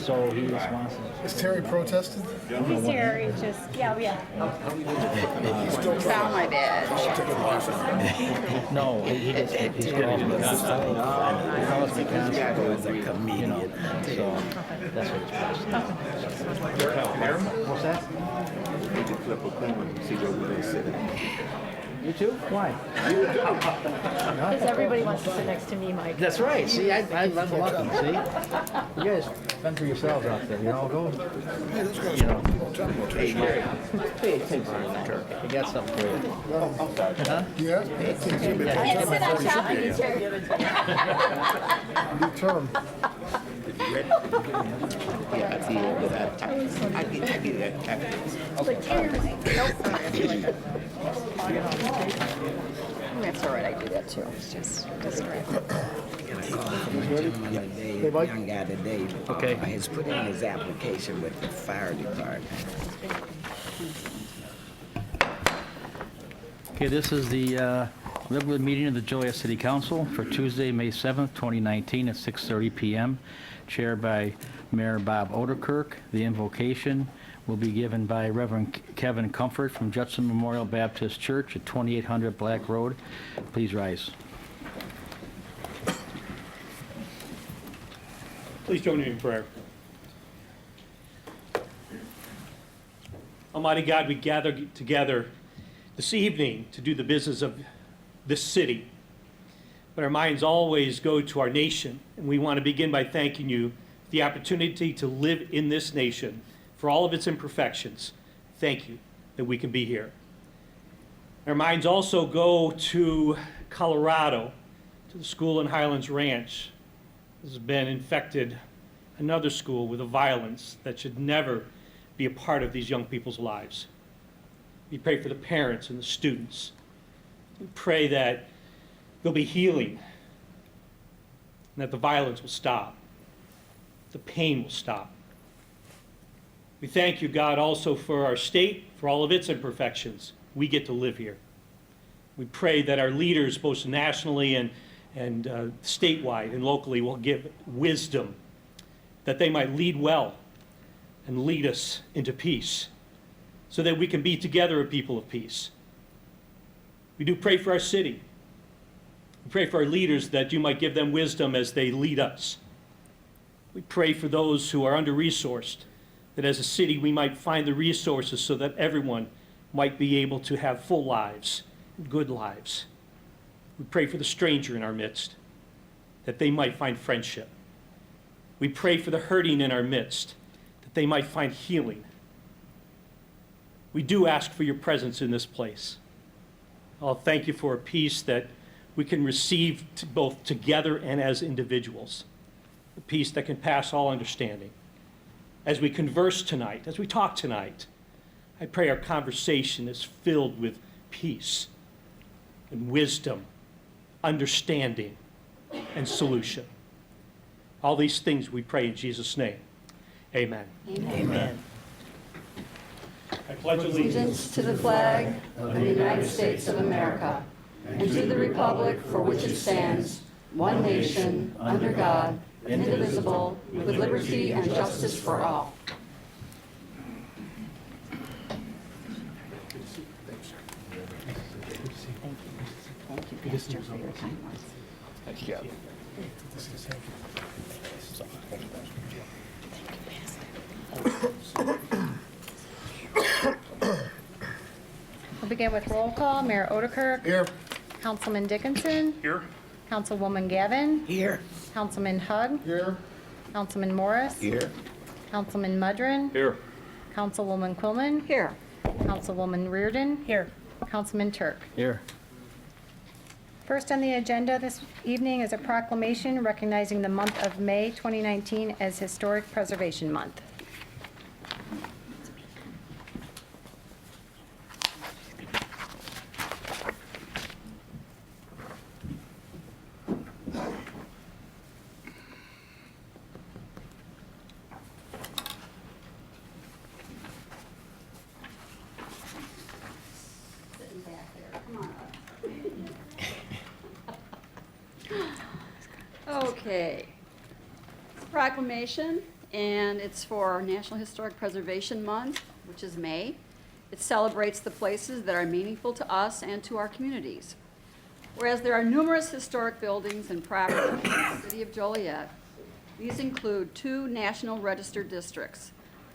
so he just wants to. Is Terry protested? He's here, he's just, yeah. Found my badge. No, he just he's calls me constantly. He calls me constantly. He's a comedian. So that's what it's supposed. What's that? We could flip a coin and see where we're gonna sit. You too? Why? Because everybody wants to sit next to me, Mike. That's right. See, I'm lucky. See, you guys fend for yourselves out there. You know, go. You know. Hey, Gary. Pay attention. I got something for you. I'm sorry. Huh? Yeah? I can't sit on top of you, Terry. New term. Yeah, I see it, but I get that. Like, Terry, Mike. Nope. That's all right, I do that too. It's just distracting. Hey, Mike. Young guy today. Okay. Has put in his application with the fire department. Okay, this is the regular meeting of the Joliet City Council for Tuesday, May 7th, 2019 at 6:30 p.m. Chaired by Mayor Bob Oderkirk. The invocation will be given by Reverend Kevin Comfort from Judson Memorial Baptist Church at 2800 Black Road. Please rise. Please join me in prayer. Almighty God, we gather together this evening to do the business of this city. But our minds always go to our nation, and we want to begin by thanking you for the opportunity to live in this nation for all of its imperfections. Thank you that we can be here. Our minds also go to Colorado, to the school in Highlands Ranch. This has been infected, another school with a violence that should never be a part of these young people's lives. We pray for the parents and the students. We pray that there'll be healing and that the violence will stop, the pain will stop. We thank you, God, also for our state, for all of its imperfections. We get to live here. We pray that our leaders, both nationally and statewide and locally, will give wisdom, that they might lead well and lead us into peace, so that we can be together a people of peace. We do pray for our city. We pray for our leaders that you might give them wisdom as they lead us. We pray for those who are under-resourced, that as a city we might find the resources so that everyone might be able to have full lives, good lives. We pray for the stranger in our midst, that they might find friendship. We pray for the hurting in our midst, that they might find healing. We do ask for your presence in this place. I'll thank you for a peace that we can receive both together and as individuals, a peace that can pass all understanding. As we converse tonight, as we talk tonight, I pray our conversation is filled with peace and wisdom, understanding, and solution. All these things we pray in Jesus' name. Amen. Amen. I pledge allegiance To the flag of the United States of America and to the republic for which it stands, one nation, under God, indivisible, with liberty and justice for all. Thank you, Pastor, for your kind words. Thank you. We'll begin with roll call. Mayor Oderkirk. Here. Councilman Dickinson. here. Councilwoman Gavin. Here. Councilman Hug. Here. Councilman Morris. Here. Councilman Mudrin. Here. Councilwoman Quillman. Here. Councilwoman Reardon. Here. Councilman Turk. Here. First on the agenda this evening is a proclamation recognizing the month of May 2019 as Historic Preservation Month. Okay. Proclamation and it's for National Historic Preservation Month, which is May. It celebrates the places that are meaningful to us and to our communities. Whereas there are numerous historic buildings and properties in the city of Joliet, these include 2 National Register districts,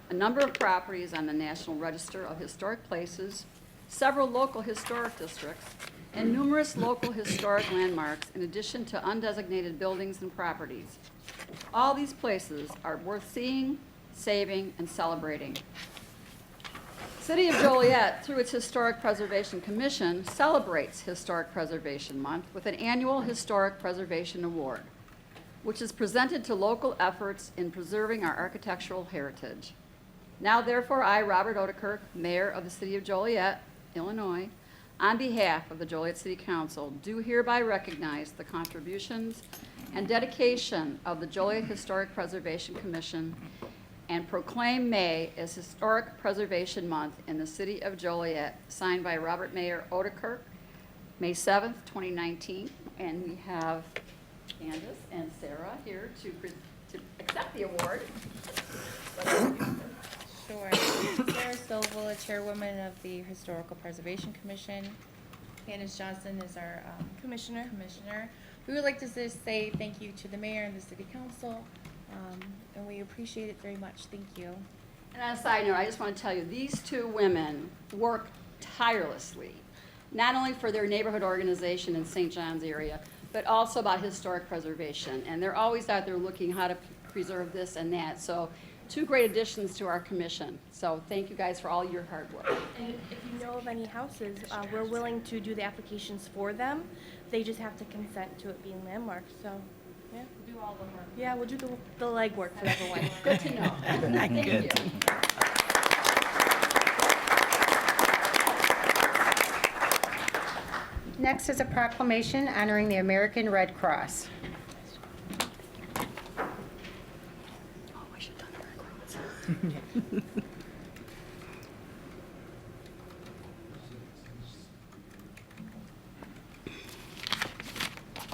a number of properties on the National Register of Historic Places, several local historic districts, and numerous local historic landmarks in addition to undesignated buildings and properties. All these places are worth seeing, saving, and celebrating. City of Joliet, through its Historic Preservation Commission, celebrates Historic Preservation Month with an annual Historic Preservation Award, which is presented to local efforts in preserving our architectural heritage. Now therefore, I, Robert Odekirk, Mayor of the City of Joliet, Illinois, on behalf of the Joliet City Council, do hereby recognize the contributions and dedication of the Joliet Historic Preservation Commission and proclaim May as Historic Preservation Month in the City of Joliet, signed by Robert Mayor Odekirk, May 7th, 2019. And we have Candace and Sarah here to accept the award. Sure. Sarah Stovall, Chairwoman of the Historical Preservation Commission. Candace Johnson is our Commissioner. We would like to just say thank you to the Mayor and the City Council, and we appreciate it very much. Thank you. And on a side note, I just want to tell you, these 2 women work tirelessly, not only for their neighborhood organization in St. John's area, but also about historic preservation. And they're always out there looking how to preserve this and that. So 2 great additions to our commission. So thank you guys for all your hard work. And if you know of any houses, we're willing to do the applications for them. They just have to consent to it being landmarked, so, yeah. Do all the work. Yeah, we'll do the legwork for everyone. Good to know. Thank you. Next is a proclamation honoring the American Red Cross. Oh, I should have done the Red Cross.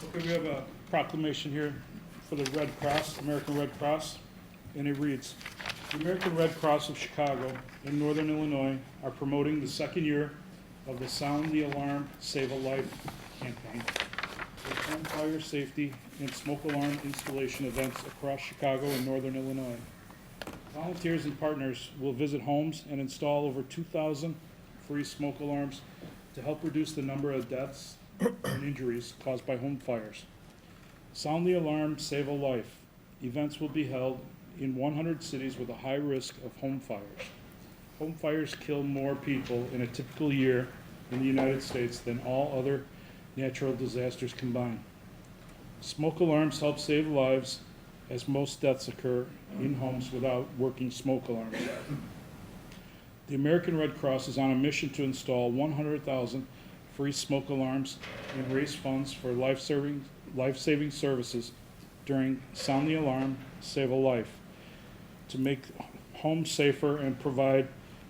Okay, we have a proclamation here for the Red Cross, American Red Cross, and it reads, "The American Red Cross of Chicago and Northern Illinois are promoting the 2nd year of the Sound the Alarm, Save a Life campaign with home fire safety and smoke alarm installation events across Chicago and Northern Illinois. Volunteers and partners will visit homes and install over 2,000 free smoke alarms to help reduce the number of deaths and injuries caused by home fires. Sound the Alarm, Save a Life. Events will be held in 100 cities with a high risk of home fires. Home fires kill more people in a typical year in the United States than all other natural disasters combined. Smoke alarms help save lives, as most deaths occur in homes without working smoke alarms. The American Red Cross is on a mission to install 100,000 free smoke alarms and raise funds for life-saving services during Sound the Alarm, Save a Life, to make homes safer and provide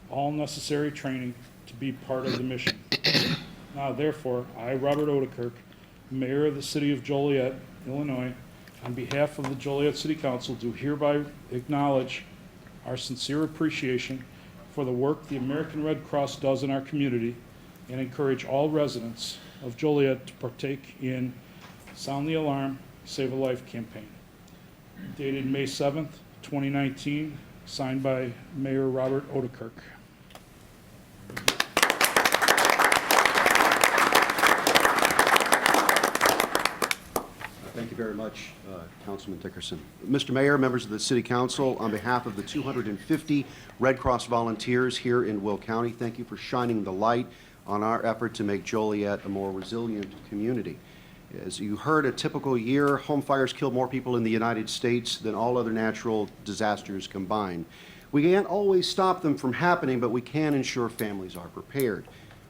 all necessary training to be part of the mission. Now, therefore, I, Robert Odekirk, Mayor of the City of Joliet, Illinois, on behalf of the Joliet City Council, do hereby acknowledge our sincere appreciation for the work the American Red Cross does in our community and encourage all residents of Joliet to partake in Sound the Alarm, Save a Life campaign. Dated May 7th, 2019, signed by Mayor Robert Odekirk. Thank you very much, Councilman Dickerson. Mr. Mayor, members of the City Council, on behalf of the 250 Red Cross volunteers here in Will County, thank you for shining the light on our effort to make Joliet a more resilient community. As you heard, a typical year, home fires kill more people in the United States than all other natural disasters combined. We can't always stop them from happening, but we can ensure families are prepared.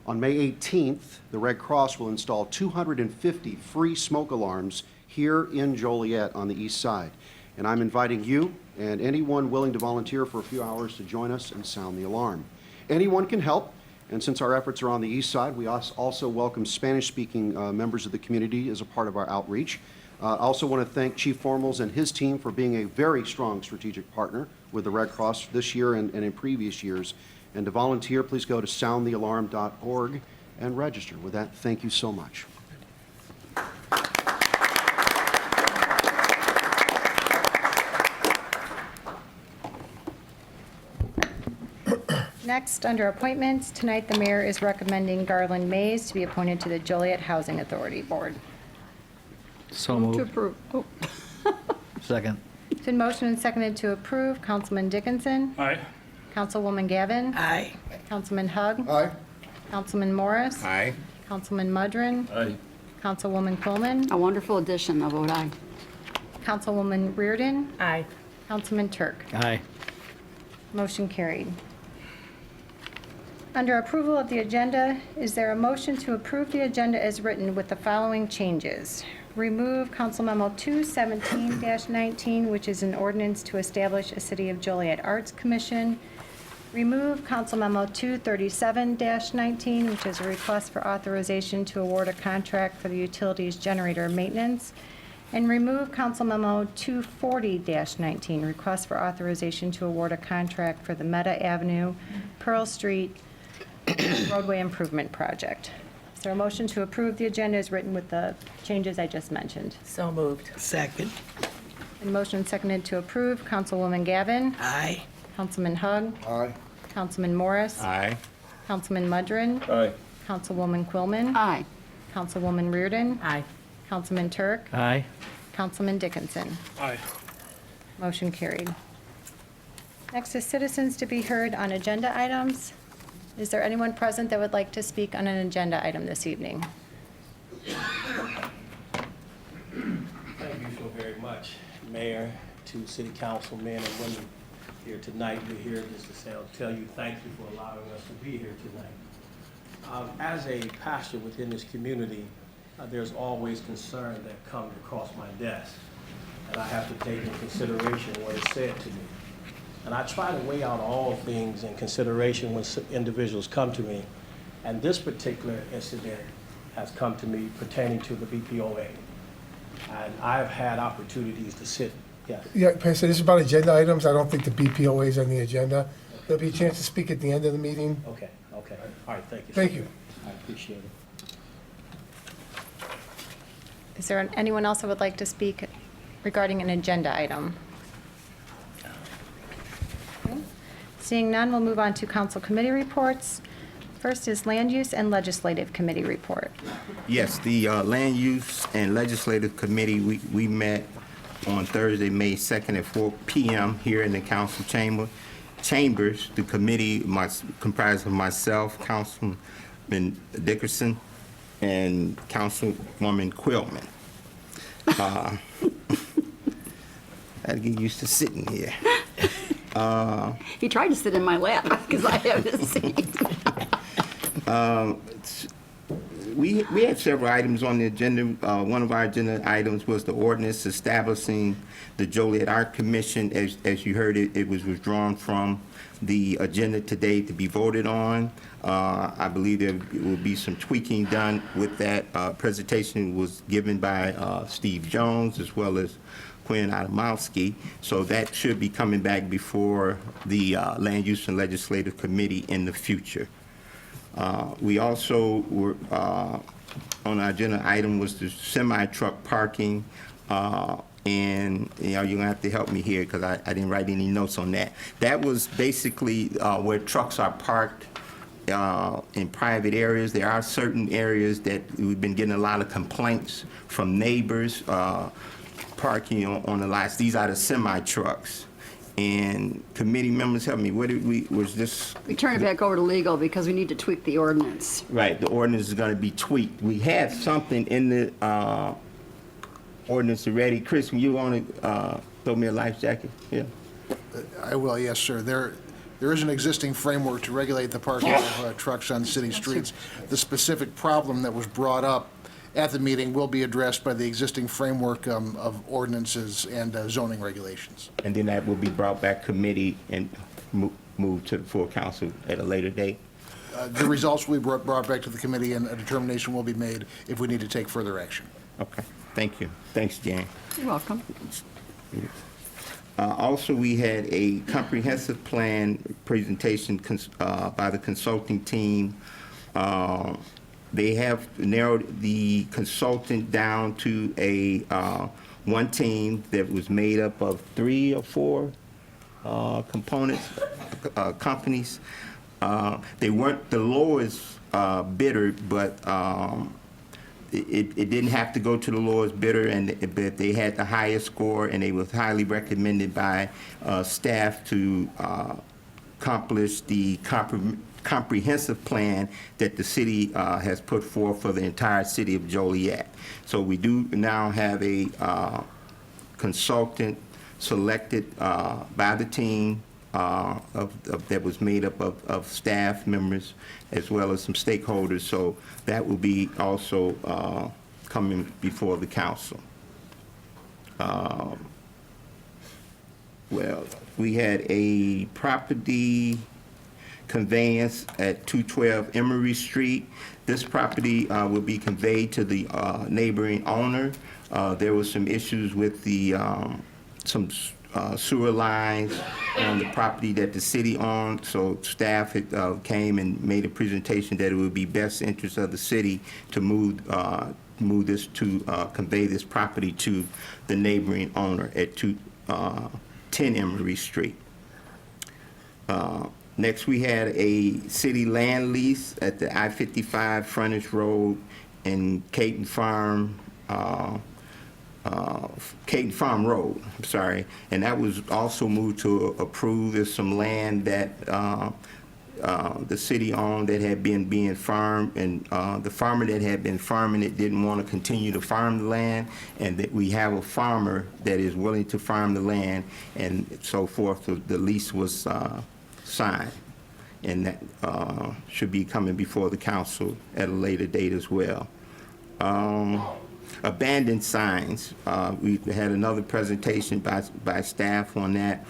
On May 18th, the Red Cross will install 250 free smoke alarms here in Joliet on the east side. And I'm inviting you and anyone willing to volunteer for a few hours to join us and sound the alarm. Anyone can help, and since our efforts are on the east side, we also welcome Spanish-speaking members of the community as a part of our outreach. I also want to thank Chief Formals and his team for being a very strong strategic partner with the Red Cross this year and in previous years. And to volunteer, please go to soundthealarm.org and register. With that, thank you so much. Next, under appointments, tonight the mayor is recommending Garland Mays to be appointed to the Joliet Housing Authority Board. So To moved. approve. Oh, Second. It's been motioned and seconded to approve. Councilman Dickinson? Aye. Councilwoman Gavin? aye. Councilman Hug? Aye. Councilman Morris? Aye. Councilman Mudrin? Aye. Councilwoman Quillman? A wonderful addition, I vote aye. Councilwoman Reardon? Aye. Councilman Turk? Aye. Motion carried. Under approval of the agenda, is there a motion to approve the agenda as written with the following changes? Remove Council Memo 217-19, which is an ordinance to establish a City of Joliet Arts Commission. Remove Council Memo 237-19, which is a request for authorization to award a contract for the utilities generator maintenance. And remove Council Memo 240-19, request for authorization to award a contract for the Meta Avenue, Pearl Street roadway improvement project. Is there a motion to approve the agenda as written with the changes I just mentioned? So moved. Second. And motion seconded to approve. Councilwoman Gavin? Aye. Councilman Hug? Aye. Councilman Morris? Aye. Councilman Mudrin? Aye. Councilwoman Quillman? Aye. Councilwoman Reardon? Aye. Councilman Turk? Aye. Councilman Dickinson? Aye. Motion carried. Next is citizens to be heard on agenda items. Is there anyone present that would like to speak on an agenda item this evening? Thank you so very much, Mayor, to City Council men and women here tonight. We're here just to say, I'll tell you thank you for allowing us to be here tonight. As a pastor within this community, there's always concern that comes across my desk, and I have to take into consideration what is said to me. And I try to weigh out all things in consideration when individuals come to me. And this particular incident has come to me pertaining to the BPOA. And I've had opportunities to sit, yes. Yeah, Pastor, this is about agenda items. I don't think the BPOA is on the agenda. There'll be a chance to speak at the end of the meeting. Okay, okay. All right, thank you. Thank you. I appreciate it. Is there anyone else that would like to speak regarding an agenda item? Okay. Seeing none, we'll move on to council committee reports. First is Land Use and Legislative Committee report. Yes, the Land Use and Legislative Committee, we met on Thursday, May 2nd at 4 p.m. here in the council chambers. The committee comprised of myself, Councilman Dickerson, and Councilwoman Quillman. I had to get used to sitting here. He tried to sit in my lap because I have his seat. We had several items on the agenda. One of our agenda items was the ordinance establishing the Joliet Art Commission. As you heard, it was withdrawn from the agenda today to be voted on. I believe there will be some tweaking done with that. Presentation was given by Steve Jones as well as Quinn Adamowski. So that should be coming back before the Land Use and Legislative Committee in the future. We also were, on our agenda item was the semi-truck parking, and you're gonna have to help me here because I didn't write any notes on that. That was basically where trucks are parked in private areas. There are certain areas that we've been getting a lot of complaints from neighbors parking on the lots. These are the semi-trucks. And committee members, help me, was this? We turn it back over to legal because we need to tweak the ordinance. Right, the ordinance is gonna be tweaked. We have something in the ordinance already. Chris, you wanna throw me a life jacket? Yeah. I will, yes, sir. There is an existing framework to regulate the parking of trucks on city streets. The specific problem that was brought up at the meeting will be addressed by the existing framework of ordinances and zoning regulations. And then that will be brought back committee and moved to the full council at a later date? The results will be brought back to the committee and a determination will be made if we need to take further action. Okay. Thank you. Thanks, Jan. You're welcome. Also, we had a comprehensive plan presentation by the consulting team. They have narrowed the consultant down to one team that was made up of 3 or 4 companies. They weren't the lowest bidder, but it didn't have to go to the lowest bidder, but they had the highest score, and they was highly recommended by staff to accomplish the comprehensive plan that the city has put forth for the entire city of Joliet. So we do now have a consultant selected by the team that was made up of staff members as well as some stakeholders. So that will be also coming before the council. Well, we had a property conveyance at 212 Emory Street. This property will be conveyed to the neighboring owner. There were some issues with the some sewer lines on the property that the city owned, so staff had, came and made a presentation that it would be best interest of the city to convey this property to the neighboring owner at 210 Emory Street. Next, we had a city land lease at the I-55 frontage road in Caton Farm Road, I'm sorry, and that was also moved to approve. There's some land that the city owned that had been being farmed, and the farmer that had been farming it didn't want to continue to farm the land, and that we have a farmer that is willing to farm the land, and so forth. So the lease was signed, and that should be coming before the council at a later date as well. Abandoned signs. We had another presentation by staff on that.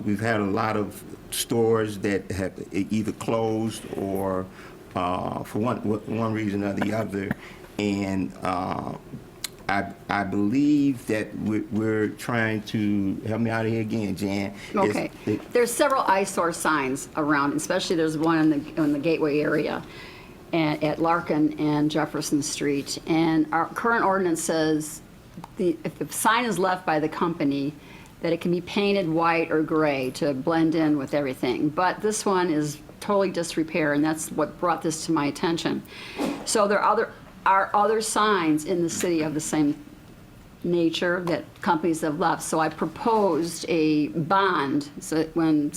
We've had a lot of stores that have either closed or for one reason or the other, and I believe that we're trying to, help me out of here again, Jan. Okay. There's several eyesore signs around, especially there's one in the Gateway area at Larkin and Jefferson Street. And our current ordinance says if the sign is left by the company, that it can be painted white or gray to blend in with everything. But this one is totally disrepair, and that's what brought this to my attention. So there are other signs in the city of the same nature that companies have left. So I proposed a bond, so that when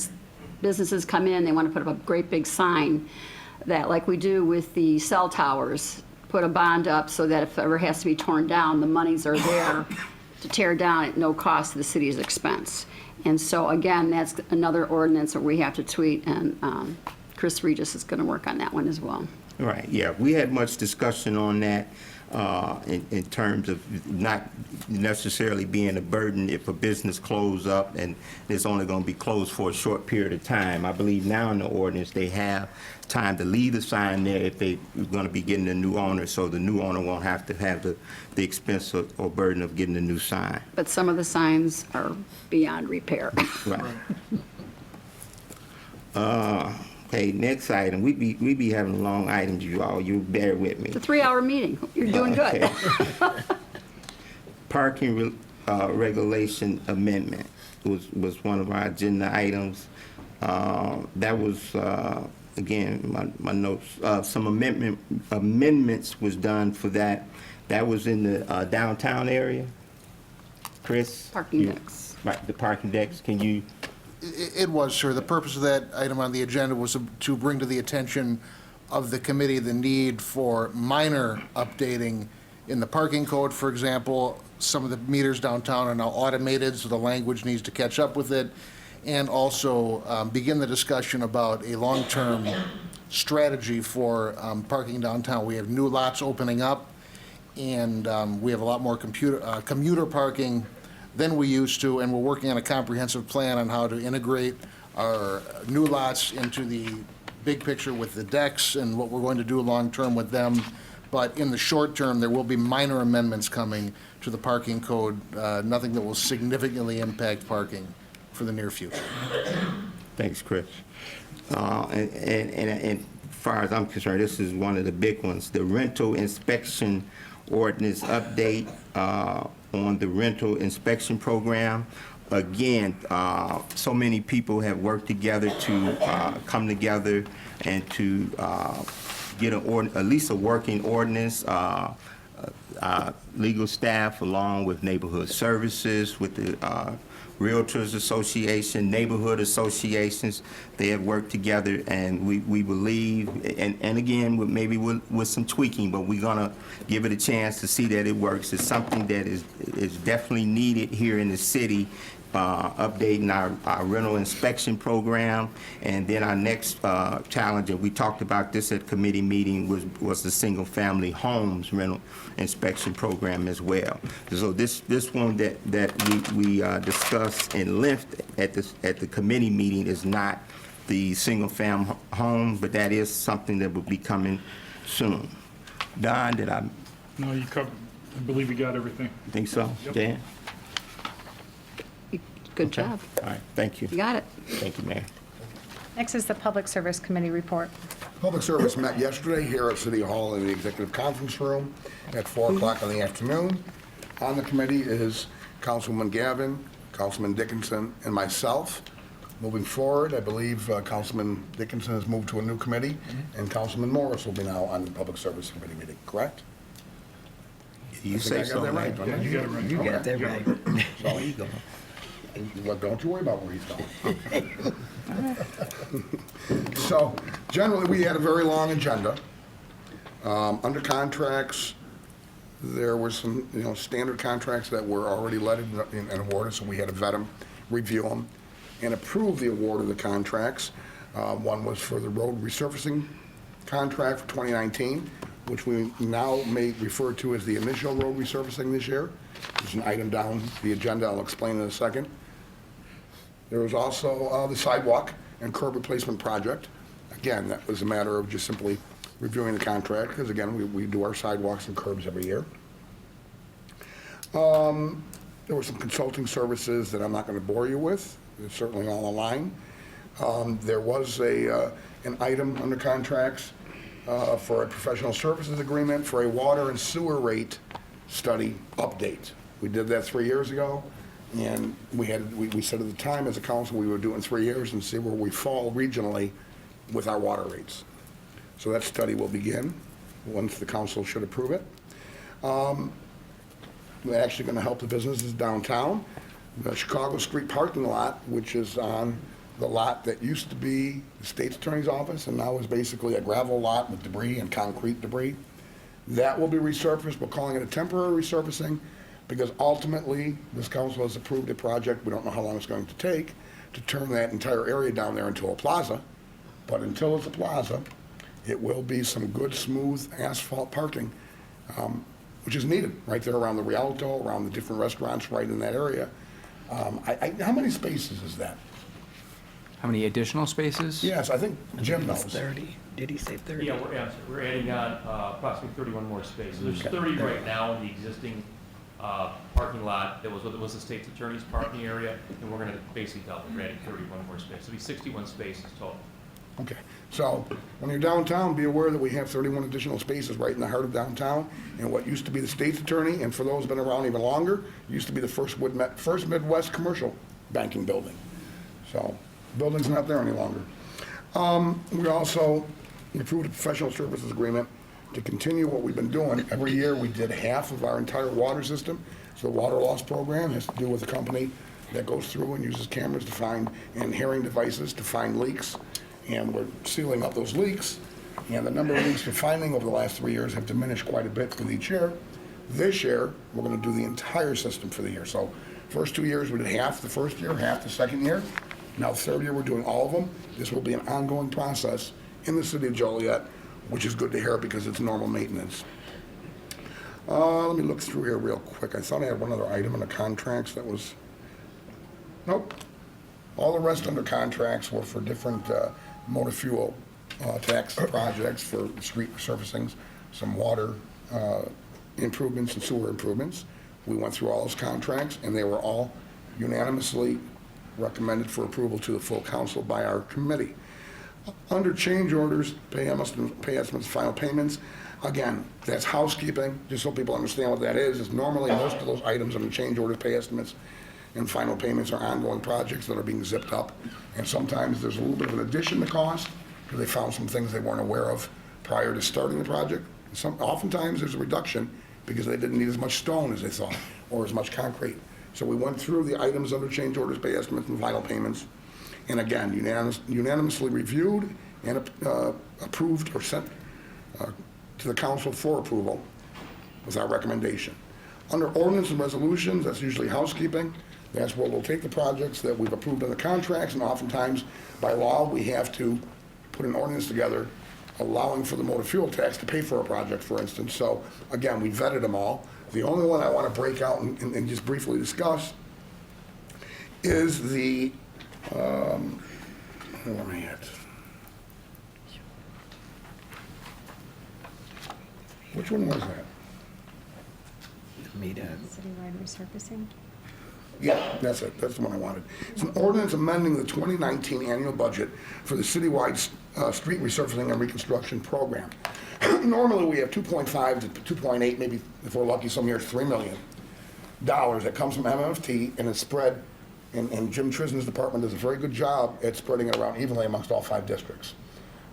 businesses come in, they want to put up a great big sign, that like we do with the cell towers, put a bond up so that if it ever has to be torn down, the monies are there to tear down at no cost to the city's expense. And so again, that's another ordinance that we have to tweet, and Chris Regis is going to work on that one as well. Right, yeah, we had much discussion on that in terms of not necessarily being a burden if a business closes up and it's only going to be closed for a short period of time. I believe now in the ordinance they have time to leave the sign there if they're going to be getting a new owner, so the new owner won't have to have the expense or burden of getting a new sign. But some of the signs are beyond repair. Right. Okay, next item. We be having long items, you all. You bear with me. It's a 3-hour meeting. You're doing good. Okay. Parking regulation amendment was one of our agenda items. That was, again, my notes. Some amendments was done for that. That was in the downtown area. Chris? Parking decks. Right, the parking decks. Can you? It was, sir. The purpose of that item on the agenda was to bring to the attention of the committee the need for minor updating in the parking code. For example, some of the meters downtown are now automated, so the language needs to catch up with it. And also begin the discussion about a long-term strategy for parking downtown. We have new lots opening up, and we have a lot more commuter parking than we used to, and we're working on a comprehensive plan on how to integrate our new lots into the big picture with the decks and what we're going to do long-term with them, But in the short term, there will be minor amendments coming to the parking code, nothing that will significantly impact parking for the near future. Thanks, Chris. And as far as I'm concerned, this is one of the big ones, the rental inspection ordinance update on the rental inspection program. Again, so many people have worked together to come together and to get at least a working ordinance. Legal staff, along with neighborhood services, with the Realtors Association, neighborhood associations, they have worked together, and we believe, and again, maybe with some tweaking, but we're gonna give it a chance to see that it works. It's something that is definitely needed here in the city, updating our rental inspection program. And then our next challenge, and we talked about this at committee meeting, was the single-family homes rental inspection program as well. So this one that we discussed in length at the committee meeting is not the single-family home, but that is something that will be coming soon. Don, did I No, you covered, I believe you got everything. think so? Yep. Dan? Good Okay. job. All right, thank you. You got it. Thank you, Mayor. Next is the Public Service Committee report. Public Service met yesterday here at City Hall in the Executive Conference Room at 4 o'clock in the afternoon. On the committee is Councilwoman Gavin, Councilman Dickinson, and myself. Moving forward, I believe Councilman Dickinson has moved to a new committee, and Councilman Morris will be now on the Public Service Committee meeting, correct? You I say think I got so, that right, man. don't I? You got it right. You got that right. There you go. Well, don't you worry about where he's going. So, generally, we had a very long agenda. Under contracts, there were some, standard contracts that were already lettered and awarded, so we had to vet them, review them, and approve the award of the contracts. One was for the road resurfacing contract for 2019, which we now may refer to as the initial road resurfacing this year. There's an item down the agenda, I'll explain in a second. There was also the sidewalk and curb replacement project. Again, that was a matter of just simply reviewing the contract, because again, we do our sidewalks and curbs every year. There were some consulting services that I'm not going to bore you with. It's certainly all aligned. There was an item under contracts for a professional services agreement for a water and sewer rate study update. We did that 3 years ago, and we said at the time as a council we would do it in 3 years and see where we fall regionally with our water rates. So that study will begin once the council should approve it. We're actually going to help the businesses downtown. The Chicago Street parking lot, which is on the lot that used to be the state's attorney's office and now is basically a gravel lot with debris and concrete debris. That will be resurfaced. We're calling it a temporary resurfacing because ultimately this council has approved a project, we don't know how long it's going to take, to turn that entire area down there into a plaza. But until it's a plaza, it will be some good, smooth asphalt parking, which is needed right there around the Rialto, around the different restaurants right in that area. How many spaces is that? How many additional spaces? Yes, I think Jim knows. 30. Did he say 30? Yeah, we're adding on approximately 31 more spaces. There's 30 right now in the existing parking lot that was the state's attorney's parking area, and we're going to basically double. We're adding 31 more spaces. It'll be 61 spaces total. Okay, so when you're downtown, be aware that we have 31 additional spaces right in the heart of downtown, and what used to be the state's attorney, and for those who've been around even longer, used to be the first Midwest commercial banking building. So, the building's not there any longer. We also approved a professional services agreement to continue what we've been doing. Every year, we did half of our entire water system. So the water loss program has to do with a company that goes through and uses cameras to find, and hearing devices to find leaks. And we're sealing up those leaks. And the number of leaks we're finding over the last 3 years have diminished quite a bit with each year. This year, we're going to do the entire system for the year. So first 2 years, we did half the first year, half the second year. Now the third year, we're doing all of them. This will be an ongoing process in the city of Joliet, which is good to hear because it's normal maintenance. Let me look through here real quick. I thought I had one other item in the contracts that was, nope. All the rest under contracts were for different motor fuel tax projects for street resurfacings. some water improvements and sewer improvements. We went through all those contracts, and they were all unanimously recommended for approval to the full council by our committee. Under change orders, pay estimates, final payments, again, that's housekeeping, just so people understand what that is normally most of those items under change orders, pay estimates, and final payments are ongoing projects that are being zipped up. And sometimes there's a little bit of an addition to cost, because they found some things they weren't aware of prior to starting the project. Oftentimes there's a reduction because they didn't need as much stone as they thought, or as much concrete. So we went through the items under change orders, pay estimates, and final payments. And again, unanimously reviewed and approved or sent to the council for approval with our recommendation. Under ordinance and resolutions, that's usually housekeeping. That's where we'll take the projects that we've approved in the contracts, and oftentimes by law, we have to put an ordinance together allowing for the motor fuel tax to pay for a project, for instance. So again, we vetted them all. The only one I want to break out and just briefly discuss is the, where am I at? Which one was that? Citywide resurfacing. Yeah, that's it. That's the one I wanted. It's an ordinance amending the 2019 annual budget for the citywide street resurfacing and reconstruction program. Normally, we have 2.5 to 2.8, maybe if we're lucky, some years $3 million that comes from MMFT, and it's spread. And Jim Trisman's department does a very good job at spreading it around evenly amongst all 5 districts.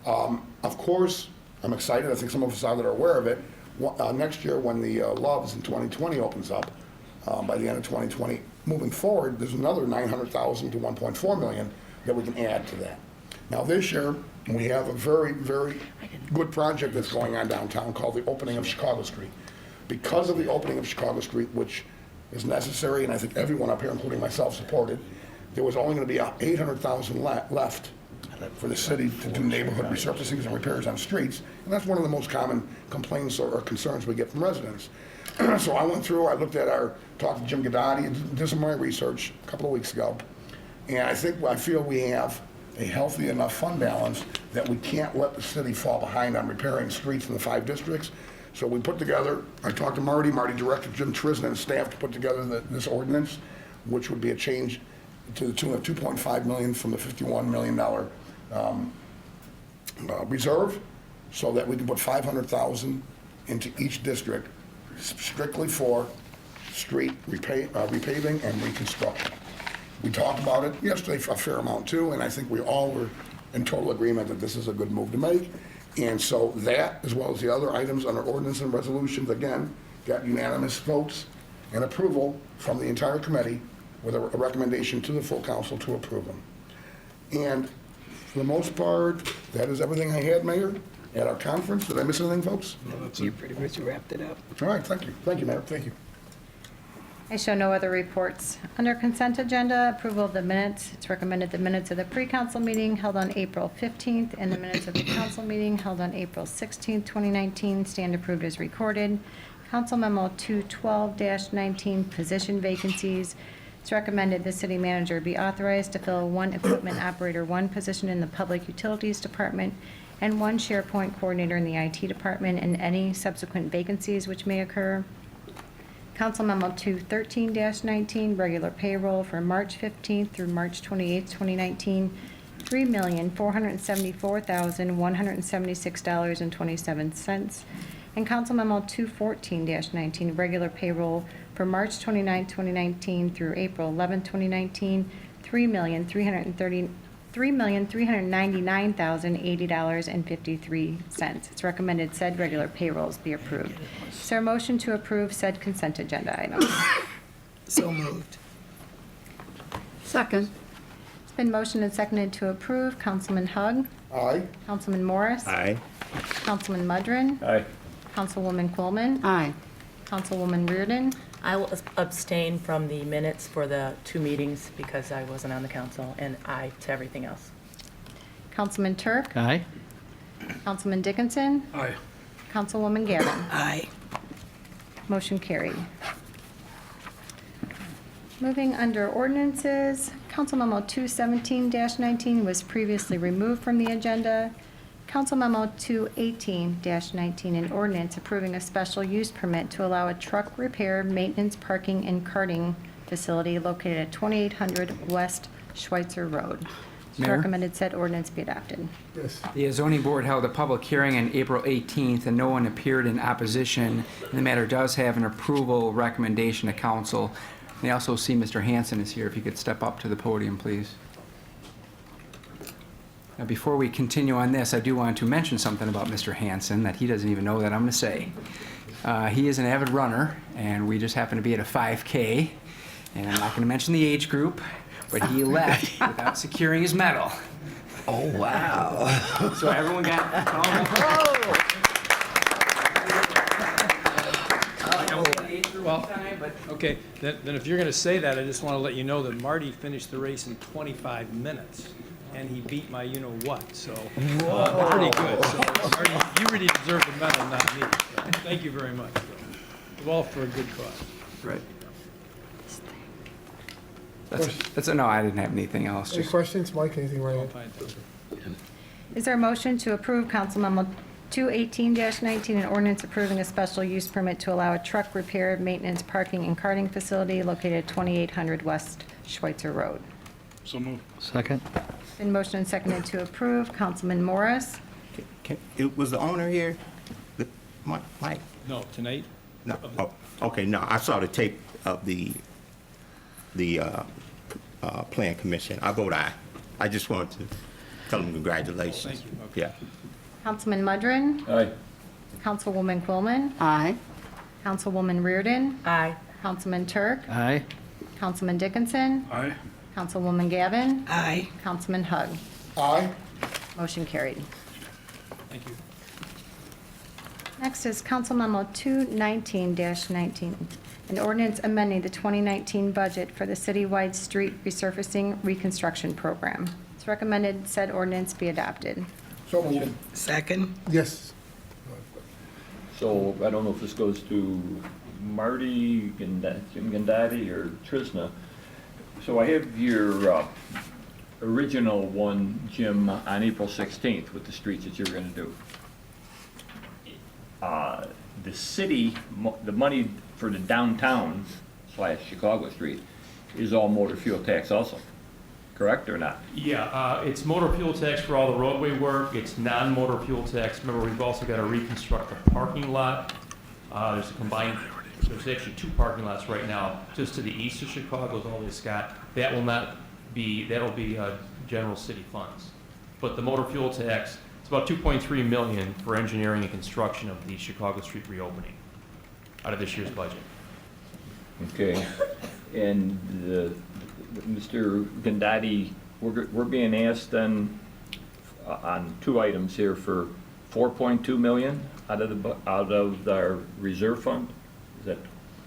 Of course, I'm excited. I think some of us out there are aware of it. Next year, when the Loves in 2020 opens up, by the end of 2020, moving forward, there's another $900,000 to $1.4 million that we can add to that. Now, this year, we have a very, very good project that's going on downtown called the opening of Chicago Street. Because of the opening of Chicago Street, which is necessary, and I think everyone up here, including myself, supported, there was only going to be $800,000 left for the city to do neighborhood resurfacings and repairs on streets, and that's one of the most common complaints or concerns we get from residents. So I went through, I talked to Jim Gadotti, did some of my research a couple of weeks ago, and I feel we have a healthy enough fund balance that we can't let the city fall behind on repairing streets in the 5 districts. So we put together, I talked to Marty directed Jim Trisman and staff to put together this ordinance, which would be a change to the tune of $2.5 million from the $51 million reserve, so that we can put $500,000 into each district strictly for street repaving and reconstruction. We talked about it yesterday a fair amount too, and I think we all were in total agreement that this is a good move to make. And so that, as well as the other items under ordinance and resolutions, again, got unanimous votes and approval from the entire committee with a recommendation to the full council to approve them. And for the most part, that is everything I had, Mayor, at our conference. Did I miss anything, folks? You pretty much wrapped it up. All right, thank you. Thank you, Mayor. Thank you. I show no other reports. Under consent agenda, approval of the minutes. It's recommended the minutes of the pre-council meeting held on April 15th and the minutes of the council meeting held on April 16th, 2019 stand approved as recorded. Council Memo 212-19, position vacancies. It's recommended the city manager be authorized to fill 1 equipment operator 1 position in the Public Utilities Department and 1 SharePoint coordinator in the IT department, and any subsequent vacancies which may occur. Council Memo 213-19, regular payroll for March 15th through March 28th, 2019, $3,474,176.27. And Council Memo 214-19, regular payroll for March 29th, 2019 through April 11th, 2019, $3,399,080.53. It's recommended said regular payrolls be approved. Is there a motion to approve said consent agenda items? So moved. Second. It's been motioned and seconded to approve. Councilman Hug? Aye. Councilman Morris? Aye. Councilman Mudrin? Aye. Councilwoman Coleman? Aye. Councilwoman Reardon? I will abstain from the minutes for the 2 meetings because I wasn't on the council, and aye to everything else. Councilman Turk? Aye. Councilman Dickinson? Aye. Councilwoman Gavin? Aye. Motion carried. Moving under ordinances, Council Memo 217-19 was previously removed from the agenda. Council Memo 218-19, an ordinance approving a special use permit to allow a truck repair, maintenance, parking, and carting facility located at 2800 West Schweitzer Road. It's Mayor? recommended said ordinance be adopted. Yes. The zoning board held a public hearing on April 18th, and no one appeared in opposition. And the matter does have an approval recommendation to council. And I also see Mr. Hanson is here. If you could step up to the podium, please. Now, before we continue on this, I do want to mention something about Mr. Hanson that he doesn't even know that I'm going to say. He is an avid runner, and we just happen to be at a 5K. And I'm not going to mention the age group, but he left without securing his medal. Oh, wow. So everyone got Well, okay, then if you're going to say that, I just want to let you know that Marty finished the race in 25 minutes, and he beat my you-know-what, so pretty good. So, Marty, you really deserve the medal, not me. So, thank you very much. All for a good cause. Right. No, I didn't have anything else. Any Just questions? Mike, anything right? All fine, thank you. Is there a motion to approve Council Memo 218-19, an ordinance approving a special use permit to allow a truck repair, maintenance, parking, and carting facility located at 2800 West Schweitzer Road? So moved. Second? Been motion and seconded to approve. Councilman Morris? It was the owner here? Mike? No, tonight? No, oh, okay, no, I saw the tape of the Plan Commission. I vote aye. I just wanted to tell them congratulations. Thank you. Okay. Yeah. Councilman Mudrin? Aye. Councilwoman Quillman? Aye. Councilwoman Reardon? Aye. Councilman Turk? Aye. Councilman Dickinson? Aye. Councilwoman Gavin? Aye. Councilman Hug? Aye. Motion carried. Thank you. Next is Council Memo 219-19, an ordinance amending the 2019 budget for the citywide street resurfacing reconstruction program. It's recommended said ordinance be adopted. So moved. Second? Yes. So I don't know if this goes to Marty, Jim Gandati, or Trisna. So I have your original one, Jim, on April 16th with the streets that you were going to do. The city, the money for the downtown / Chicago Street is all motor fuel tax also, correct or not? Yeah, it's motor fuel tax for all the roadway work. It's non-motor fuel tax. Remember, we've also got to reconstruct the parking lot. There's actually two parking lots right now, just to the east of Chicago is all this got. That will not be, that'll be general city funds. But the motor fuel tax, it's about $2.3 million for engineering and construction of the Chicago Street reopening out of this year's budget. Okay, and Mr. Gandati, we're being asked then on two items here for 4.2 million out of our reserve fund. Is that,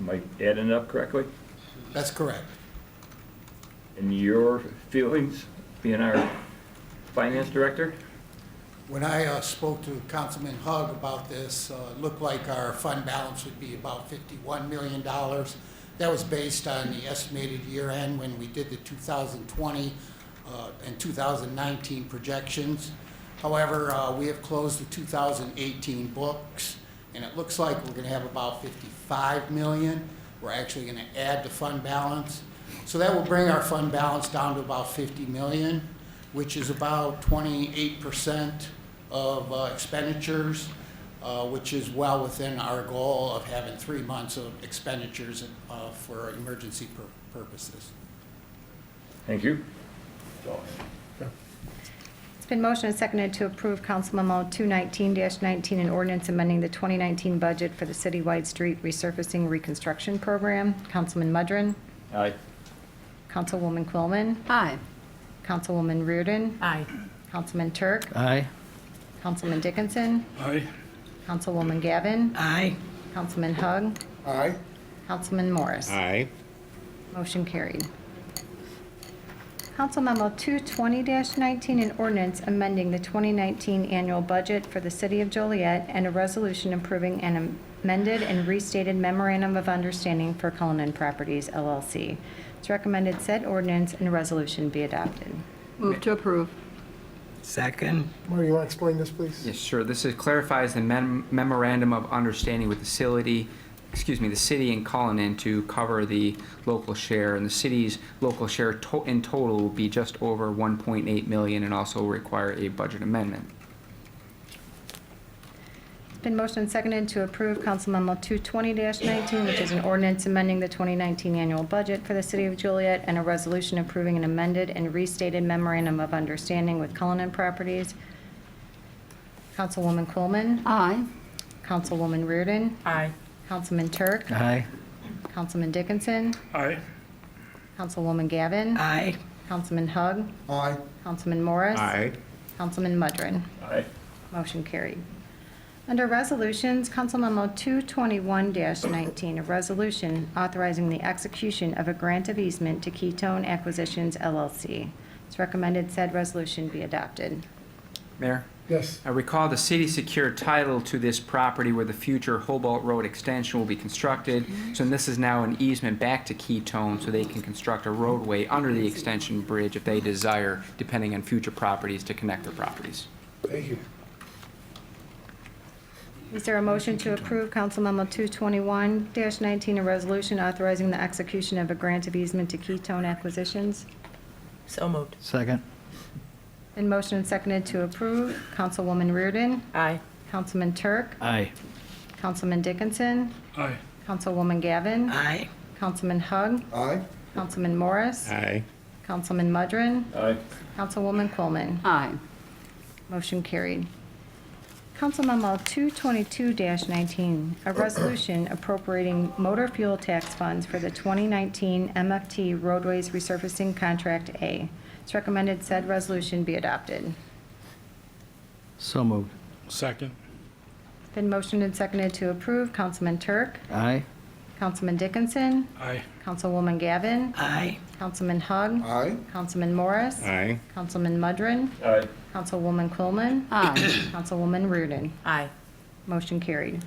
am I adding it up correctly? That's correct. And your feelings, being our finance director? When I spoke to Councilman Hug about this, it looked like our fund balance would be about $51 million. That was based on the estimated year end when we did the 2020 and 2019 projections. However, we have closed the 2018 books, and it looks like we're going to have about $55 million. We're actually going to add the fund balance. So that will bring our fund balance down to about $50 million, which is about 28% of expenditures, which is well within our goal of having 3 months of expenditures for emergency purposes. Thank you. It's been motioned and seconded to approve Council Memo 219-19, an ordinance amending the 2019 budget for the citywide street resurfacing reconstruction program. Councilman Mudrin? Aye. Councilwoman Quillman? Aye. Councilwoman Reardon? Aye. Councilman Turk? Aye. Councilman Dickinson? Aye. Councilwoman Gavin? Aye. Councilman Hug? Aye. Councilman Morris? Aye. Motion carried. Council Memo 220-19, an ordinance amending the 2019 annual budget for the City of Joliet and a resolution approving an amended and restated memorandum of understanding for Cullinan Properties LLC. It's recommended said ordinance and resolution be adopted. Move to approve. Second. Marty, you want to explain this, please? Yes, sure. This clarifies the memorandum of understanding with the city and Cullinan to cover the local share, and the city's local share in total will be just over 1.8 million and also require a budget amendment. It's been motioned and seconded to approve Council Memo 220-19, which is an ordinance amending the 2019 annual budget for the City of Joliet, and a resolution approving an amended and restated memorandum of understanding with Cullinan Properties. Councilwoman Coleman. Aye. Councilwoman Reardon. Aye. Councilman Turk. Aye. Councilman Dickinson. Aye. Councilwoman Gavin. Aye. Councilman Hug. Aye. Councilman Morris. Aye. Councilman Mudrin. Aye. Motion carried. Under Resolutions, Council Memo 221-19, a resolution authorizing the execution of a grant of easement to Keystone Acquisitions LLC. It's recommended said resolution be adopted. Mayor? Yes. I recall the city secured title to this property where the future Hobart Road extension will be constructed. So this is now an easement back to Keystone so they can construct a roadway under the extension bridge if they desire, depending on future properties, to connect their properties. Thank you. Is there a motion to approve Council Memo 221-19, a resolution authorizing the execution of a grant of easement to Keystone Acquisitions? So moved. Second. Been motioned and seconded to approve. Councilwoman Reardon. Aye. Councilman Turk. Aye. Councilman Dickinson. Aye. Councilwoman Gavin. Aye. Councilman Hug. Aye. Councilman Morris. Aye. Councilman Mudrin. Aye. Councilwoman Coleman. Aye. Motion carried. Council Memo 222-19, a resolution appropriating motor fuel tax funds for the 2019 MFT Roadways Resurfacing Contract A. It's recommended said resolution be adopted. So moved. Second. Been motioned and seconded to approve. Councilman Turk. Aye. Councilman Dickinson. Aye. Councilwoman Gavin. Aye. Councilman Hug. Aye. Councilman Morris. Aye. Councilman Mudrin. Aye. Councilwoman Coleman. Aye. Councilwoman Reardon. Aye. Motion carried.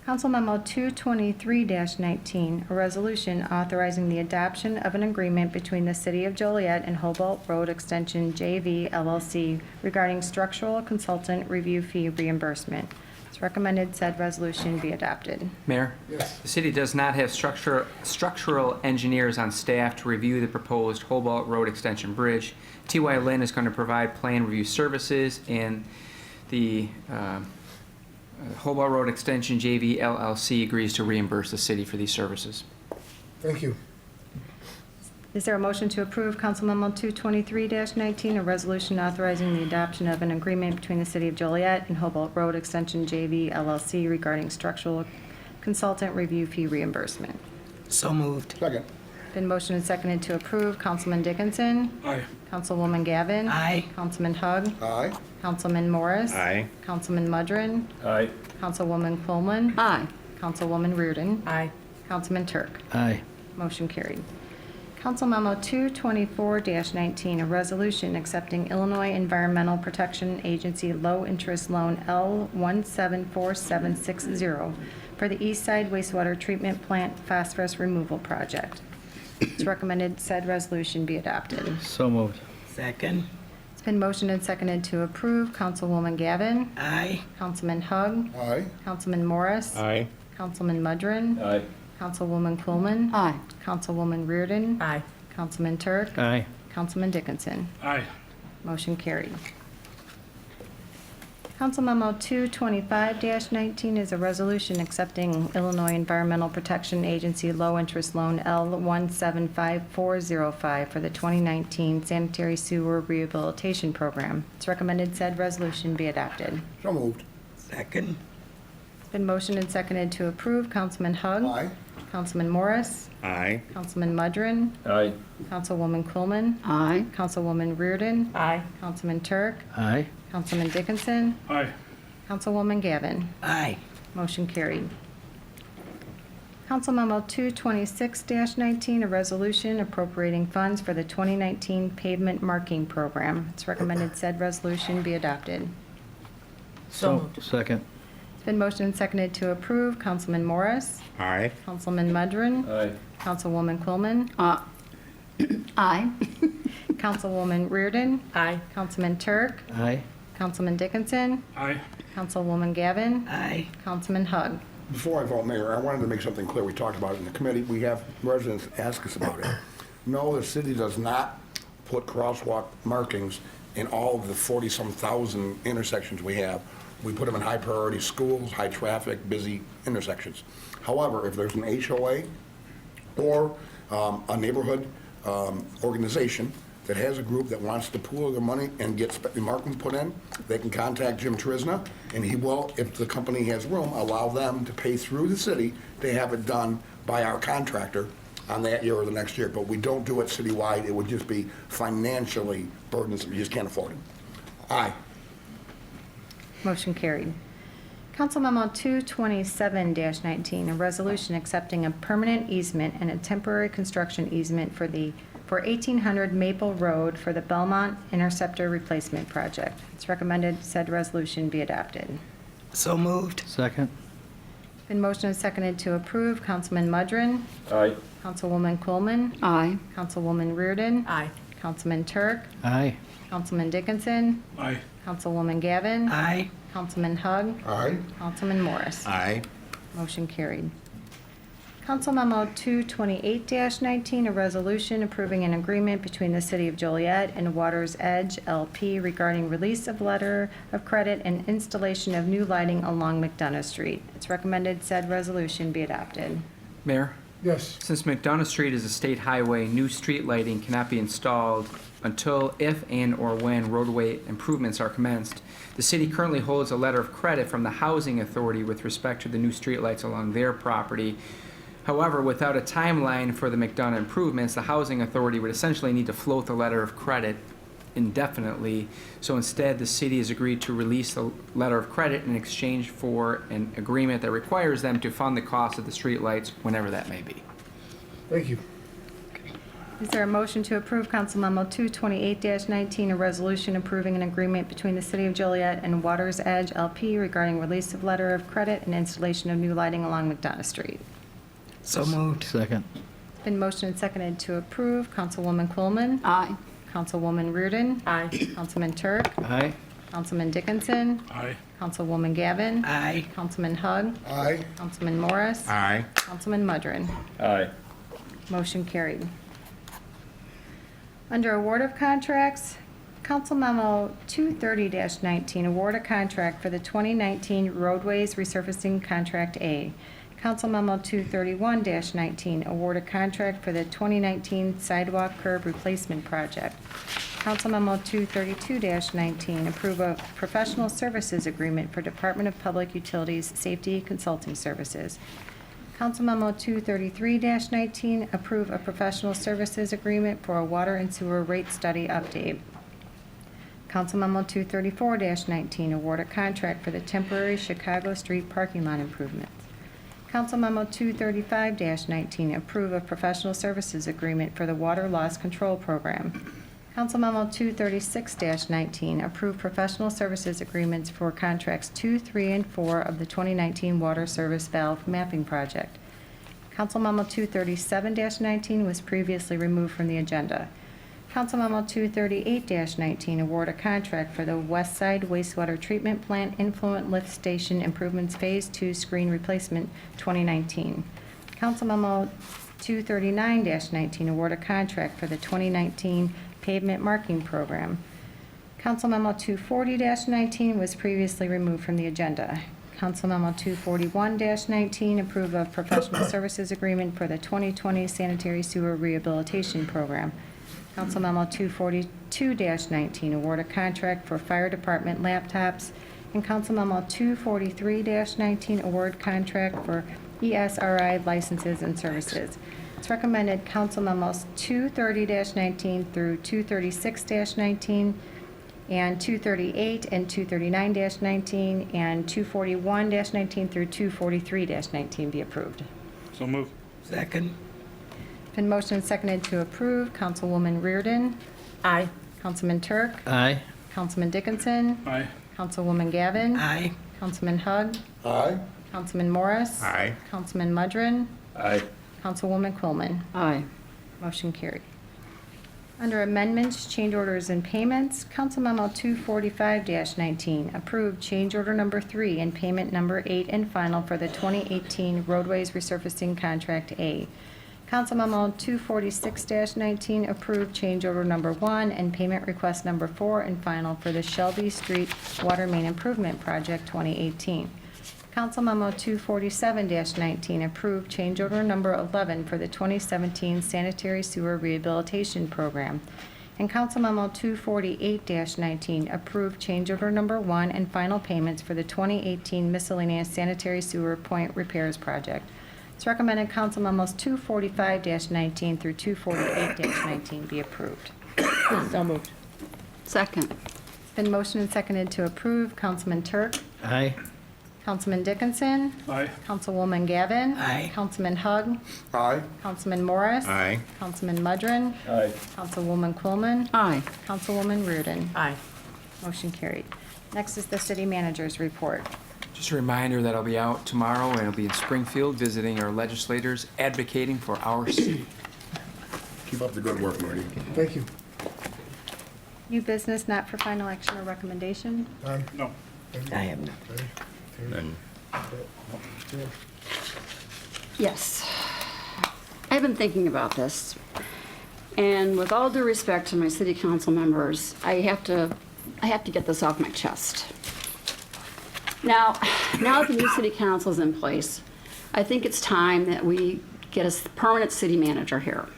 Council Memo 223-19, a resolution authorizing the adoption of an agreement between the City of Joliet and Hobart Road Extension JV LLC regarding structural consultant review fee reimbursement. It's recommended said resolution be adopted. Mayor? Yes. The city does not have structural engineers on staff to review the proposed Hobart Road Extension Bridge. T.Y. Lynn is going to provide plan review services, and the Hobart Road Extension JV LLC agrees to reimburse the city for these services. Thank you. Is there a motion to approve Council Memo 223-19, a resolution authorizing the adoption of an agreement between the City of Joliet and Hobart Road Extension JV LLC regarding structural consultant review fee reimbursement? So moved. Second. Been motioned and seconded to approve. Councilman Dickinson. Aye. Councilwoman Gavin. Aye. Councilman Hug. Aye. Councilman Morris. Aye. Councilman Mudrin. Aye. Councilwoman Coleman. Aye. Councilwoman Reardon. Aye. Councilman Turk. Aye. Motion carried. Council Memo 224-19, a resolution accepting Illinois Environmental Protection Agency low-interest loan L1747760 for the East Side Wastewater Treatment Plant Phosphorus Removal Project. It's recommended said resolution be adopted. So moved. Second. It's been motioned and seconded to approve. Councilwoman Gavin. Aye. Councilman Hug. Aye. Councilman Morris. Aye. Councilman Mudrin. Aye. Councilwoman Coleman. Aye. Councilwoman Reardon. Aye. Councilman Turk. Aye. Councilman Dickinson. Aye. Motion carried. Council Memo 225-19 is a resolution accepting Illinois Environmental Protection Agency low-interest loan L175405 for the 2019 Sanitary Sewer Rehabilitation Program. It's recommended said resolution be adopted. So moved. Second. It's been motioned and seconded to approve. Councilman Hug. Aye. Councilman Morris. Aye. Councilman Mudrin. Aye. Councilwoman Coleman. Aye. Councilwoman Reardon. Aye. Councilman Turk. Aye. Councilman Dickinson. Aye. Councilwoman Gavin. Aye. Motion carried. Council Memo 226-19, a resolution appropriating funds for the 2019 pavement marking program. It's recommended said resolution be adopted. So moved. Second. It's been motioned and seconded to approve. Councilman Morris. Aye. Councilman Mudrin. Aye. Councilwoman Coleman. Aye. Councilwoman Reardon. Aye. Councilman Turk. Aye. Councilman Dickinson. Aye. Councilwoman Gavin. Aye. Councilman Hug. Before I vote, Mayor, I wanted to make something clear. We talked about it in the committee. We have residents ask us about it. No, the city does not put crosswalk markings in all of the 40-some thousand intersections we have. We put them in high-priority schools, high-traffic, busy intersections. However, if there's an HOA or a neighborhood organization that has a group that wants to pool their money and get markings put in, they can contact Jim Trisna, and he will, if the company has room, allow them to pay through the city to have it done by our contractor on that year or the next year. But we don't do it citywide. It would just be financially burdensome. You just can't afford it. Aye. Motion carried. Council Memo 227-19, a resolution accepting a permanent easement and a temporary construction easement for 1800 Maple Road for the Belmont Interceptor Replacement Project. It's recommended said resolution be adopted. So moved. Second. Been motioned and seconded to approve. Councilman Mudrin. Aye. Councilwoman Coleman. Aye. Councilwoman Reardon. Aye. Councilman Turk. Aye. Councilman Dickinson. Aye. Councilwoman Gavin. Aye. Councilman Hug. Aye. Councilman Morris. Aye. Motion carried. Council Memo 228-19, a resolution approving an agreement between the City of Joliet and Water's Edge LP regarding release of letter of credit and installation of new lighting along McDonough Street. It's recommended said resolution be adopted. Mayor, Yes. since McDonough Street is a state highway, new street lighting cannot be installed until, if and or when roadway improvements are commenced. The city currently holds a letter of credit from the Housing Authority with respect to the new streetlights along their property. However, without a timeline for the McDonough improvements, the Housing Authority would essentially need to float the letter of credit indefinitely. So instead, the city has agreed to release the letter of credit in exchange for an agreement that requires them to fund the cost of the streetlights whenever that may be. Thank you. Is there a motion to approve Council Memo 228-19, a resolution approving an agreement between the City of Joliet and Water's Edge LP regarding release of letter of credit and installation of new lighting along McDonough Street? So moved. Second. Been motioned and seconded to approve. Councilwoman Coleman. Aye. Councilwoman Reardon. Aye. Councilman Turk. Aye. Councilman Dickinson. Aye. Councilwoman Gavin. Aye. Councilman Hug. Aye. Councilman Morris. Aye. Councilman Mudrin. Aye. Motion carried. Under award of contracts, Council Memo 230-19, award a contract for the 2019 roadways resurfacing Contract A. Council Memo 231-19, award a contract for the 2019 sidewalk curb replacement project. Council Memo 232-19, approve a professional services agreement for Department of Public Utilities Safety Consulting Services. Council Memo 233-19, approve a professional services agreement for a water and sewer rate study update. Council Memo 234-19, award a contract for the temporary Chicago Street parking lot improvements. Council Memo 235-19, approve a professional services agreement for the water loss control program. Council Memo 236-19, approve professional services agreements for contracts 2, 3, and 4 of the 2019 water service valve mapping project. Council Memo 237-19 was previously removed from the agenda. Council Memo 238-19, award a contract for the West Side Wastewater Treatment Plant Influent Lift Station Improvements Phase 2 Screen Replacement 2019. Council Memo 239-19, award a contract for the 2019 Pavement Marking Program. Council Memo 240-19 was previously removed from the agenda. Council Memo 241-19, approve of professional services agreement for the 2020 Sanitary Sewer Rehabilitation Program. Council Memo 242-19, award a contract for fire department laptops. And Council Memo 243-19, award contract for ESRI licenses and services. It's recommended Council Memos 230-19 through 236-19 and 238 and 239-19 and 241-19 through 243-19 be approved. So moved. Second. Been motioned and seconded to approve. Councilwoman Reardon. Aye. Councilman Turk. Aye. Councilman Dickinson. Aye. Councilwoman Gavin. Aye. Councilman Hug. Aye. Councilman Morris. Aye. Councilman Mudrin. Aye. Councilwoman Coleman. Aye. Motion carried. Under amendments, change orders, and payments, Council Memo 245-19, approved change order number 3 and payment number 8 and final for the 2018 roadways resurfacing contract A. Council Memo 246-19, approved change order number 1 and payment request number 4 and final for the Shelby Street Water Main Improvement Project 2018. Council Memo 247-19, approved change order number 11 for the 2017 Sanitary Sewer Rehabilitation Program. And Council Memo 248-19, approved change order number 1 and final payments for the 2018 Miscellaneous Sanitary Sewer Point Repairs Project. It's recommended Council Memos 245-19 through 248-19 be approved. So moved. Second. It's been motioned and seconded to approve. Councilman Turk. Aye. Councilman Dickinson. Aye. Councilwoman Gavin. Aye. Councilman Hug. Aye. Councilman Morris. Aye. Councilman Mudrin. Aye. Councilwoman Quillman. Aye. Councilwoman Reardon. Aye. Motion carried. Next is the city manager's report. Just a reminder that I'll be out tomorrow, and I'll be in Springfield visiting our legislators, advocating for our city. Keep up the good work, Marty. Thank you. New business not for final action or recommendation. No. I have none. None. Yes. I've been thinking about this, and with all due respect to my city council members, I have to get this off my chest. Now that the new city council is in place, I think it's time that we get a permanent city manager here.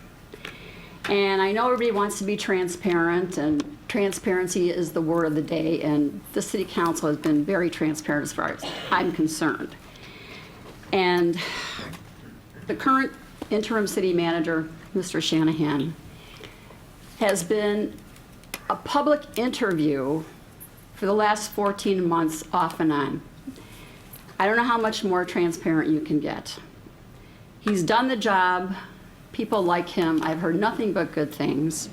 And I know everybody wants to be transparent, and transparency is the word of the day, and the city council has been very transparent as far as I'm concerned. And the current interim city manager, Mr. Shanahan, has been a public interview for the last 14 months off and on. I don't know how much more transparent you can get. He's done the job. People like him. I've heard nothing but good things.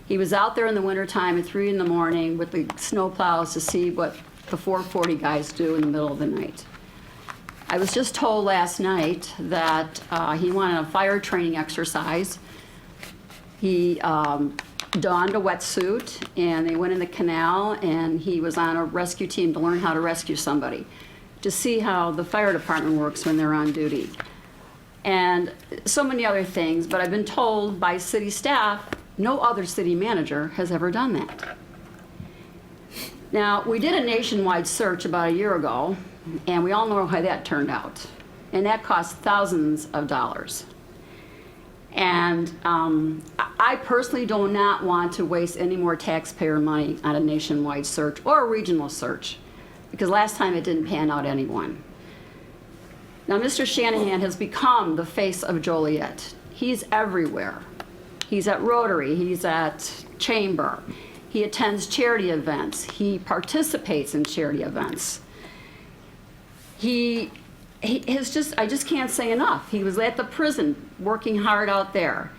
He was out there in the wintertime at 3 in the morning with the snow plows to see what the 440 guys do in the middle of the night. I was just told last night that he wanted a fire training exercise. He donned a wetsuit, and they went in the canal, and he was on a rescue team to learn how to rescue somebody, to see how the fire department works when they're on duty. And so many other things, but I've been told by city staff, no other city manager has ever done that. Now, we did a nationwide search about a year ago, and we all know how that turned out. And that cost thousands of dollars. And I personally do not want to waste any more taxpayer money on a nationwide search or a regional search, because last time it didn't pan out anyone. Now, Mr. Shanahan has become the face of Joliet. He's everywhere. He's at Rotary, he's at Chamber, he attends charity events, he participates in charity events. He has just, I just can't say enough. He was at the prison working hard out there.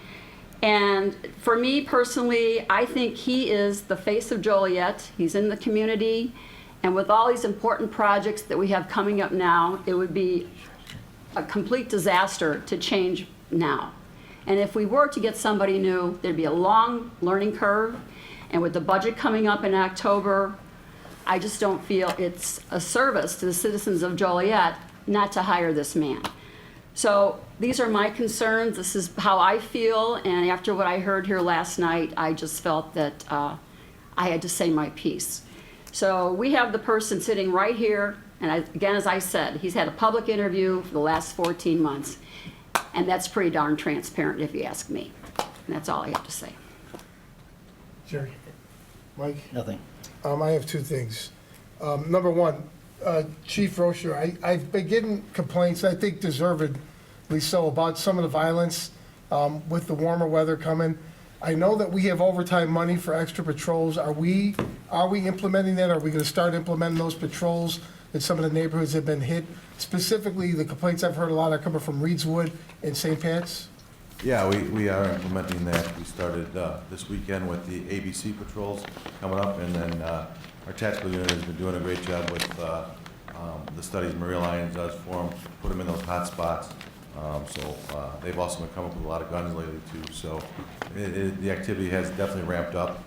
And for me personally, I think he is the face of Joliet. He's in the community. And with all these important projects that we have coming up now, it would be a complete disaster to change now. And if we were to get somebody new, there'd be a long learning curve. And with the budget coming up in October, I just don't feel it's a service to the citizens of Joliet not to hire this man. So these are my concerns. This is how I feel. And after what I heard here last night, I just felt that I had to say my piece. So we have the person sitting right here. And again, as I said, he's had a public interview for the last 14 months. And that's pretty darn transparent if you ask me. And that's all I have to say. Jerry? Mike? Nothing. I have two things. Number one, Chief Rocher, I've been getting complaints, I think deservedly so, about some of the violence with the warmer weather coming. I know that we have overtime money for extra patrols. Are we implementing that? Are we going to start implementing those patrols in some of the neighborhoods that have been hit? Specifically, the complaints I've heard a lot are coming from Reedswood and St. Pat's. Yeah, we are implementing that. We started this weekend with the ABC patrols coming up, and then our tactical unit has been doing a great job with the studies Maria Lyons does for them, put them in those hot spots. They've also been coming up with a lot of guns lately too. So the activity has definitely ramped up.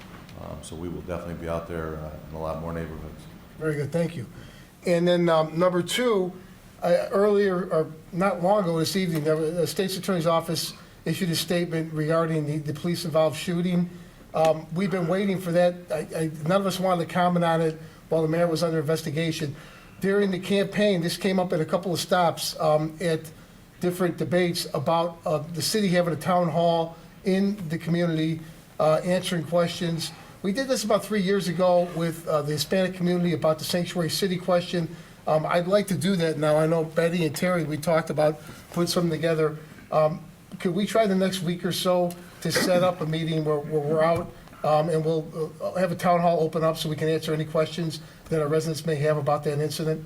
So we will definitely be out there in a lot more neighborhoods. Very good, thank you. And then number two, earlier, or not long ago this evening, the State's Attorney's Office issued a statement regarding the police-involved shooting. We've been waiting for that. None of us wanted to comment on it while the mayor was under investigation. During the campaign, this came up at a couple of stops at different debates about the city having a town hall in the community, answering questions. We did this about 3 years ago with the Hispanic community about the sanctuary city question. I'd like to do that now. I know Betty and Terry, we talked about putting something together. Could we try the next week or so to set up a meeting where we're out and we'll have a town hall open up so we can answer any questions that our residents may have about that incident?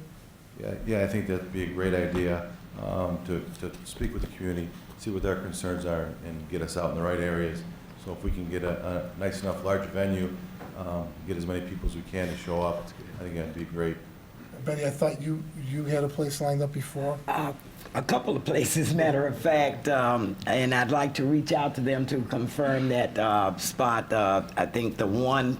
Yeah, I think that'd be a great idea to speak with the community, see what their concerns are, and get us out in the right areas. So if we can get a nice enough large venue, get as many people as we can to show up, I think that'd be great. Betty, I thought you had a place lined up before. A couple of places, matter of fact, and I'd like to reach out to them to confirm that spot. I think the one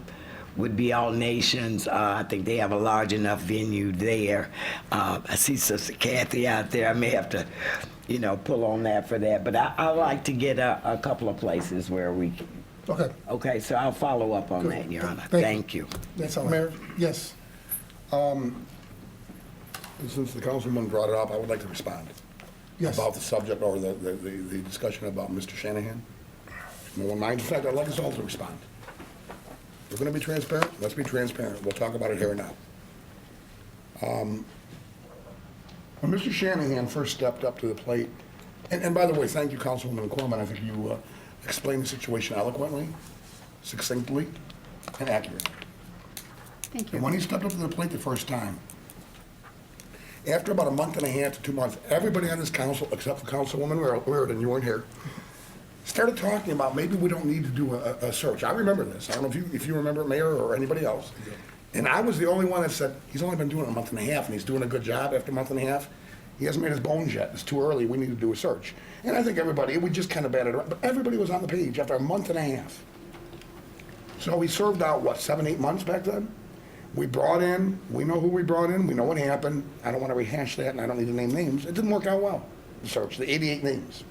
would be All Nations. I think they have a large enough venue there. I see Sister Kathy out there. I may have to, pull on that for that. But I like to get a couple of places where we can. Okay. Okay, so I'll follow up on that, Your Honor. Thank you. That's all. Mayor, yes. Since the councilman brought it up, I would like to respond. Yes. About the subject or the discussion about Mr. Shanahan. In fact, I'd like us all to respond. We're going to be transparent. Let's be transparent. We'll talk about it here and now. When Mr. Shanahan first stepped up to the plate, and by the way, thank you, Councilwoman Corman. I think you explained the situation eloquently, succinctly, and accurately. Thank you. And when he stepped up to the plate the first time, after about a month and a half to 2 months, everybody on this council, except for Councilwoman Reardon, you weren't here, started talking about maybe we don't need to do a search. I remember this. I don't know if you remember, Mayor, or anybody else. And I was the only one that said, he's only been doing it a month and a half, and he's doing a good job after a month and a half. He hasn't made his bones yet. It's too early. We need to do a search. And I think everybody, we just kind of batted around, but everybody was on the page after a month and a half. So we served out, what, 7, 8 months back then? We brought in, we know who we brought in, we know what happened. I don't want to rehash that, and I don't need to name names. It didn't work out well, the search, the 88 names.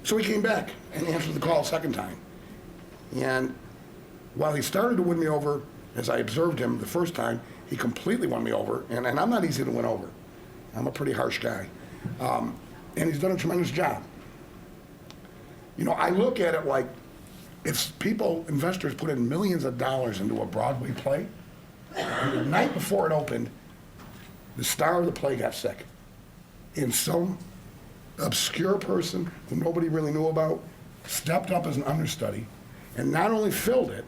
So he came back and answered the call a second time. And while he started to win me over, as I observed him the first time, he completely won me over. And I'm not easy to win over. I'm a pretty harsh guy. And he's done a tremendous job. I look at it like, if investors put in millions of dollars into a Broadway play, and the night before it opened, the star of the play got sick. And some obscure person who nobody really knew about stepped up as an understudy and not only filled it,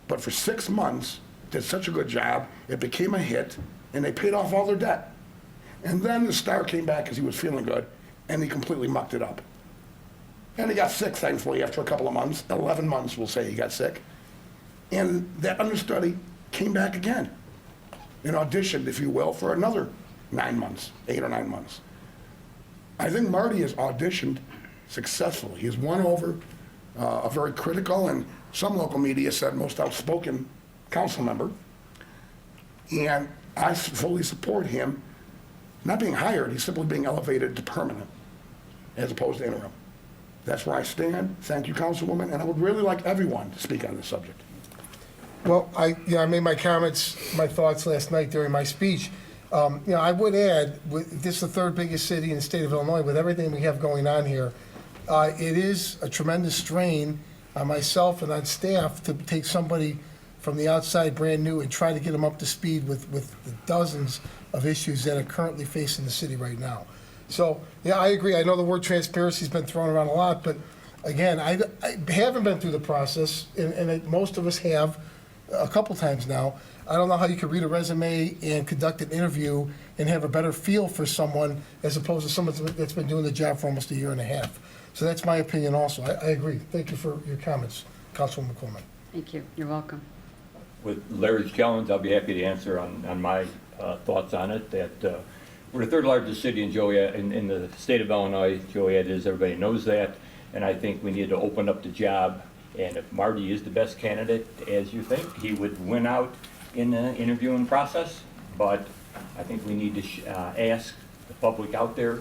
but for 6 months did such a good job, it became a hit, and they paid off all their debt. And then the star came back because he was feeling good, and he completely mucked it up. And he got sick, thankfully, after a couple of months. 11 months, we'll say he got sick. And that understudy came back again and auditioned, if you will, for another 9 months, 8 or 9 months. I think Marty has auditioned successfully. He has won over a very critical, and some local media said most outspoken council member. And I fully support him not being hired, he's simply being elevated to permanent as opposed to interim. That's where I stand. Thank you, Councilwoman, and I would really like everyone to speak on this subject. Well, I made my comments, my thoughts last night during my speech. I would add, this is the third biggest city in the state of Illinois. With everything we have going on here, it is a tremendous strain on myself and on staff to take somebody from the outside brand new and try to get them up to speed with the dozens of issues that are currently facing the city right now. So, yeah, I agree. I know the word transparency has been thrown around a lot, but again, I haven't been through the process, and most of us have a couple times now. I don't know how you could read a resume and conduct an interview and have a better feel for someone as opposed to someone that's been doing the job for almost a year and a half. So that's my opinion also. I agree. Thank you for your comments, Councilwoman McCormick. Thank you. You're welcome. With Larry's challenge, I'll be happy to answer on my thoughts on it. That we're the third largest city in Joliet, in the state of Illinois. Joliet is, everybody knows that, and I think we need to open up the job. And if Marty is the best candidate, as you think, he would win out in the interviewing process. But I think we need to ask the public out there,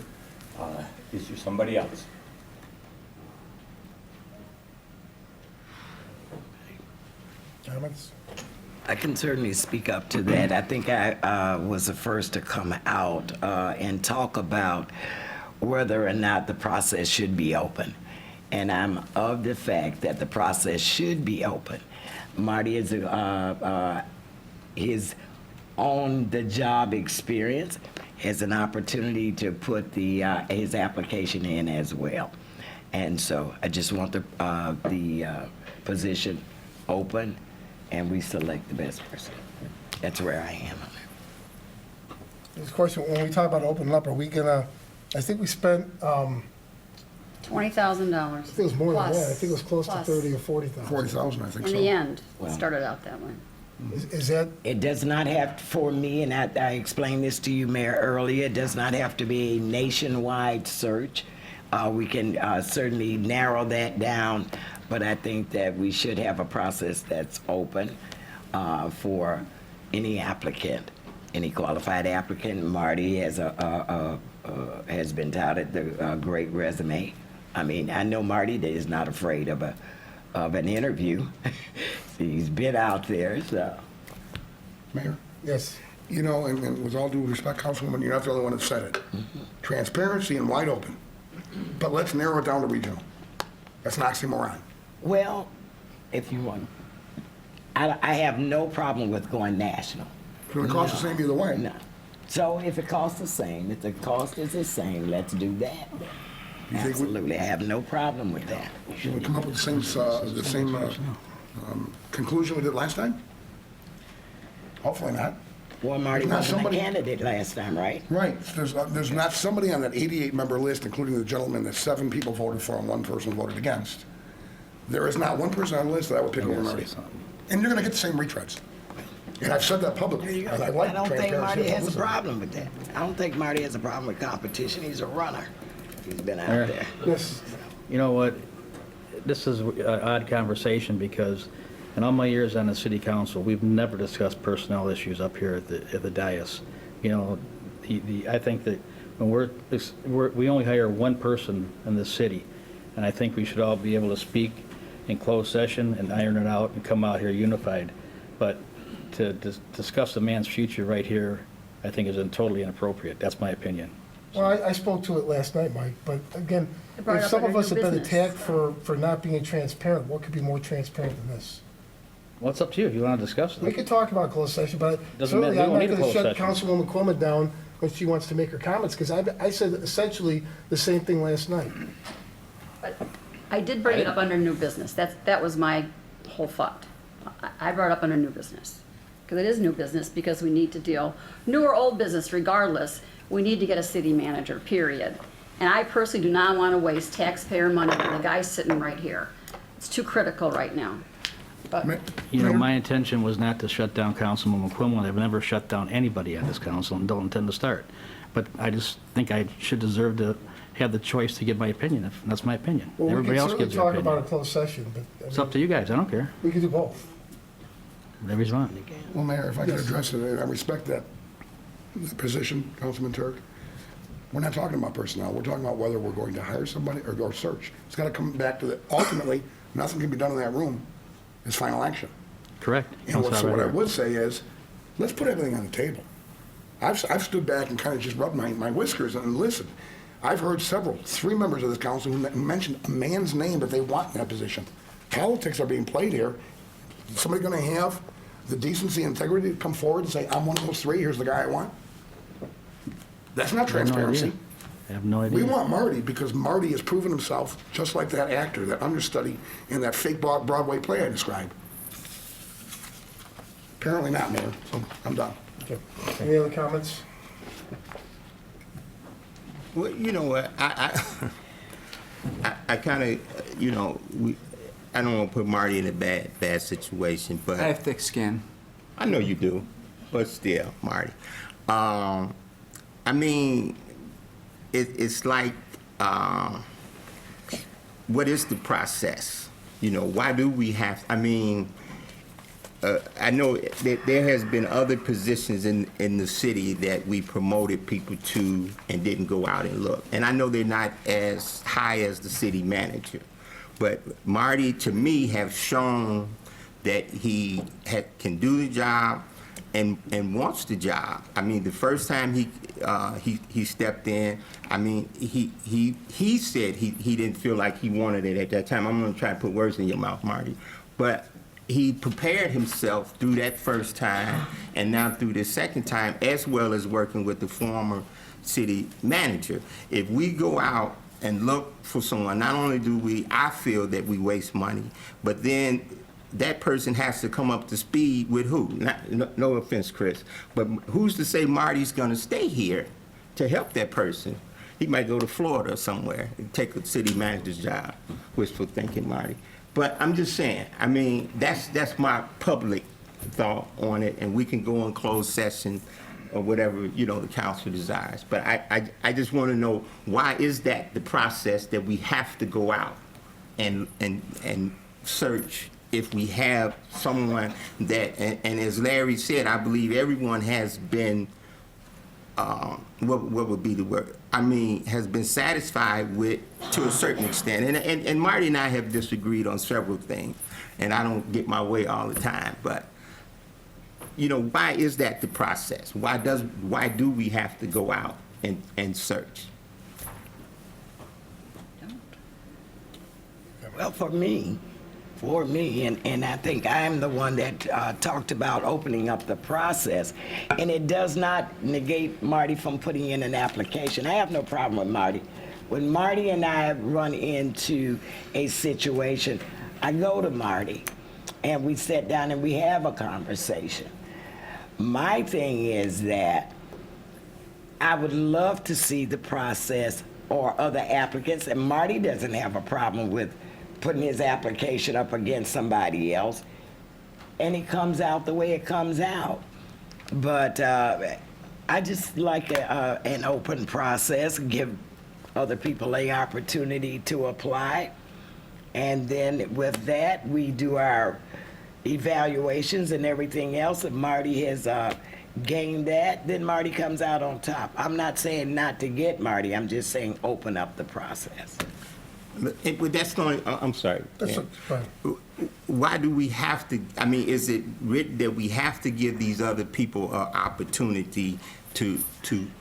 is there somebody else? Comments? I can certainly speak up to that. I think I was the first to come out and talk about whether or not the process should be open. And I'm of the fact that the process should be open. Marty is his on-the-job experience has an opportunity to put his application in as well. And so I just want the position open, and we select the best person. That's where I am. This question, when we talk about opening up, are we gonna, I think we spent, $20,000. I think it was more than that. I think it was close to Plus. 30 or 40,000. 40,000, I think In so. the end, Wow. it started out that way. Is that, It does not have, for me, and I explained this to you, Mayor, earlier, it does not have to be a nationwide search. We can certainly narrow that down, but I think that we should have a process that's open for any applicant, any qualified applicant. Marty has been touted a great resume. I mean, I know Marty is not afraid of an interview. He's been out there, so. Mayor? yes, You know, and with all due respect, Councilwoman, you're not the only one that said it. Transparency and wide open. But let's narrow it down to regional. That's an oxymoron. Well, if you want, I have no problem with going national. It's going to cost the same either way. No. So if it costs the same, if the cost is the same, let's do that. You think we- Absolutely, I have no problem with that. Should we come up with the same conclusion we did last time? Hopefully not. Well, Marty There's not wasn't a somebody- candidate last time, right? Right. There's not somebody on that 88-member list, including the gentleman that 7 people voted for and 1 person voted against. There is not one person on the list that I would pick over Marty. And you're going to get the same retreads. And I've said that publicly. And I like I don't think transparency Marty and has a publicity. problem with that. I don't think Marty has a problem with competition. He's a runner. He's been out Mayor? there. yes. You know what? This is an odd conversation because in all my years on the city council, we've never discussed personnel issues up here at the dais. You know, I think that when we only hire one person in this city, and I think we should all be able to speak in closed session and iron it out and come out here unified. But to discuss a man's future right here, I think is totally inappropriate. That's my opinion. Well, I spoke to it last night, Mike, but again, It brought if up some of under us new have been business. attacked for not being transparent, what could be more transparent than this? Well, it's up to you if you want to discuss We it. could talk about closed session, but Doesn't matter. certainly We I'm don't not need a going to closed shut session. Councilwoman Quimmer down when she wants to make her comments, because I said essentially the same thing last night. I did bring it up under new business. That was my whole thought. I brought it up under new business. Because it is new business, because we need to deal, new or old business regardless, we need to get a city manager, period. And I personally do not want to waste taxpayer money on the guy sitting right here. It's too critical right now. You know, my intention was not to shut down Councilwoman Quinlan. I've never shut down anybody on this council and don't intend to start. But I just think I should deserve to have the choice to give my opinion. That's my opinion. Well, we Everybody could else certainly gives their talk about a opinion. closed session, but It's up to you guys. I don't care. we could do both. Whatever you want. Well, Mayor, if I could address it, and I respect that position, Councilman Turk. We're not talking about personnel. We're talking about whether we're going to hire somebody or search. It's got to come back to ultimately, nothing can be done in that room. It's final action. Correct. And That's so all what I right. would say is, let's put everything on the table. I've stood back and kind of just rubbed my whiskers and listened. I've heard 3 members of this council who mentioned a man's name that they want in that position. Politics are being played here. Is somebody going to have the decency and integrity to come forward and say, I'm one of those 3, here's the guy I want? That's not I have no transparency. idea. I have no idea. We want Marty because Marty has proven himself just like that actor, that understudy in that fake Broadway play I described. Apparently not, Mayor, so I'm done. Okay. Any other comments? Well, you know what, I kind of, you know, I don't want to put Marty in a bad situation, but. I have thick skin. I know you do, but still, Marty. I mean, it's like, what is the process? You know, why do we have, I mean, I know that there has been other positions in the city that we promoted people to and didn't go out and look. And I know they're not as high as the city manager. But Marty, to me, have shown that he can do the job and wants the job. I mean, the first time he stepped in, I mean, he said he didn't feel like he wanted it at that time. I'm going to try to put words in your mouth, Marty. But he prepared himself through that first time and now through the second time, as well as working with the former city manager. If we go out and look for someone, not only do I feel that we waste money, but then that person has to come up to speed with who? No offense, Chris, but who's to say Marty's gonna stay here to help that person? He might go to Florida or somewhere and take a city manager's job. Wishful thinking, Marty. But I'm just saying, I mean, that's my public thought on it, and we can go in closed session or whatever, you know, the council desires. But I just want to know, why is that the process that we have to go out and search if we have someone that, and as Larry said, I believe everyone has been, what would be the word? I mean, has been satisfied with, to a certain extent. And Marty and I have disagreed on several things, and I don't get my way all the time, but you know, why is that the process? Why do we have to go out and search? Well, for me, and I think I'm the one that talked about opening up the process, and it does not negate Marty from putting in an application. I have no problem with Marty. When Marty and I run into a situation, I go to Marty, and we sit down and we have a conversation. My thing is that I would love to see the process or other applicants, and Marty doesn't have a problem with putting his application up against somebody else, and it comes out the way it comes out. But I just like an open process, give other people an opportunity to apply, and then with that, we do our evaluations and everything else. If Marty has gained that, then Marty comes out on top. I'm not saying not to get Marty, I'm just saying open up the process. But that's not, I'm sorry. That's fine. Why do we have to, I mean, is it written that we have to give these other people an opportunity to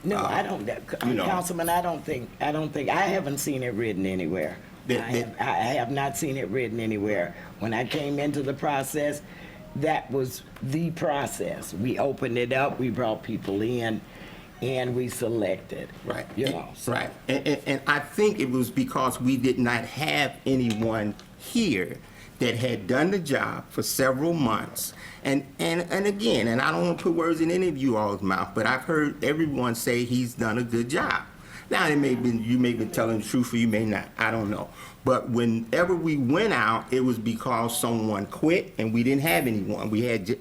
No, I don't, you know, Councilman, I don't think, I haven't seen it written anywhere. I have not seen it written anywhere. When I came into the process, that was the process. We opened it up, we brought people in, and we selected. Right. You know, so. Right. And I think it was because we did not have anyone here that had done the job for several months. And again, and I don't want to put words in any of you all's mouth, but I've heard everyone say he's done a good job. Now, you may be telling the truth or you may not, I don't know. But whenever we went out, it was because someone quit and we didn't have anyone. We had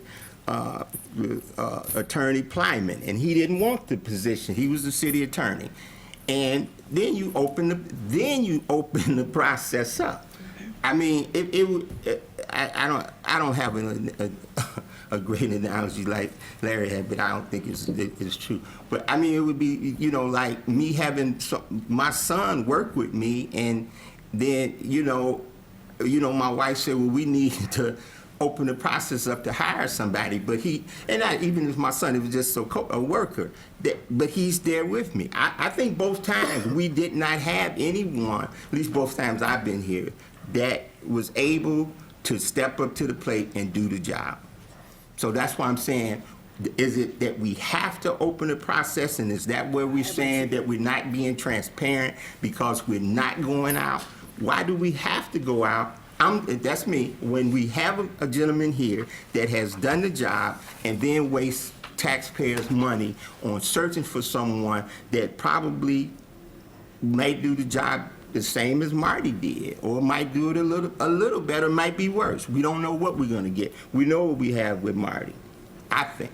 Attorney Plyman, and he didn't want the position. He was the city attorney. And then you open the process up. I mean, I don't have a great analogy like Larry had, but I don't think it's true. But I mean, it would be, you know, like me having my son work with me, and then, you know, my wife said, well, we need to open the process up to hire somebody, but not even if my son, it was just a worker, but he's there with me. I think both times we did not have anyone, at least both times I've been here, that was able to step up to the plate and do the job. So that's why I'm saying, is it that we have to open the process, and is that where we're saying that we're not being transparent because we're not going out? Why do we have to go out? That's me. When we have a gentleman here that has done the job and then wastes taxpayers' money on searching for someone that probably may do the job the same as Marty did, or might do it a little better, might be worse. We don't know what we're going to get. We know what we have with Marty, I think.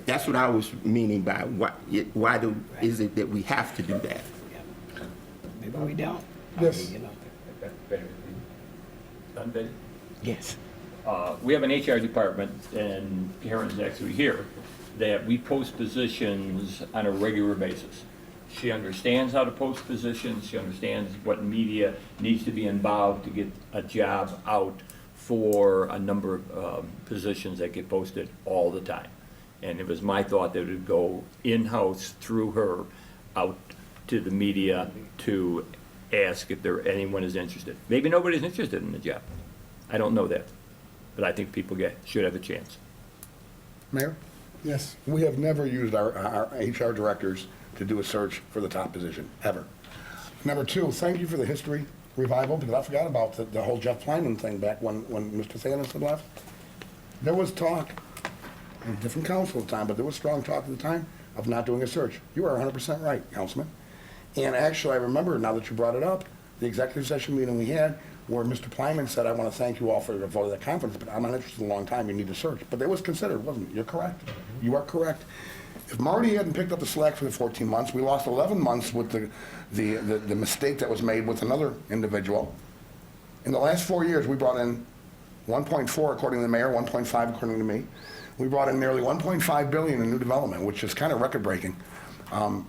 That's what I was meaning by is it that we have to do that? Maybe we don't. Yes. Done, Betty? Yes. We have an HR department, and Karen's actually here, that we post positions on a regular basis. She understands how to post positions, she understands what media needs to be involved to get a job out for a number of positions that get posted all the time. And it was my thought that it would go in-house through her out to the media to ask if anyone is interested. Maybe nobody's interested in the job. I don't know that, but I think people should have a chance. Mayor? Yes. We have never used our HR directors to do a search for the top position, ever. Number two, thank you for the history revival, because I forgot about the whole Jeff Plyman thing back when Mr. Thanos had left. There was talk, in a different council at the time, but there was strong talk at the time of not doing a search. You are 100% right, Councilman. And actually, I remember, now that you brought it up, the executive session meeting we had, where Mr. Plyman said, I want to thank you all for the vote of the conference, but I'm not interested in a long time, you need to search. But it was considered, wasn't it? You're correct. You are correct. If Marty hadn't picked up the slack for the 14 months, we lost 11 months with the mistake that was made with another individual. In the last 4 years, we brought in 1.4 according to the mayor, 1.5 according to me. We brought in nearly 1.5 billion in new development, which is kind of record-breaking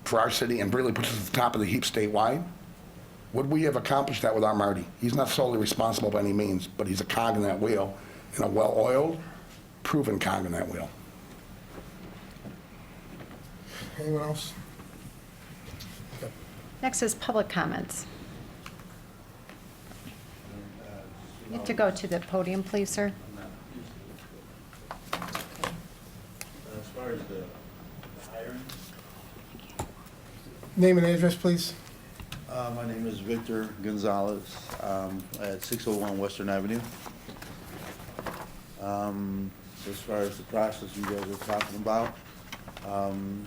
for our city and really puts us at the top of the heap statewide. Would we have accomplished that without Marty? He's not solely responsible by any means, but he's a cog in that wheel, and a well-oiled, proven cog in that wheel. Anyone else? Next is public comments. You have to go to the podium, please, sir. As far as the hiring, Name and address, please. my name is Victor Gonzalez, at 601 Western Avenue. As far as the process you guys are talking about,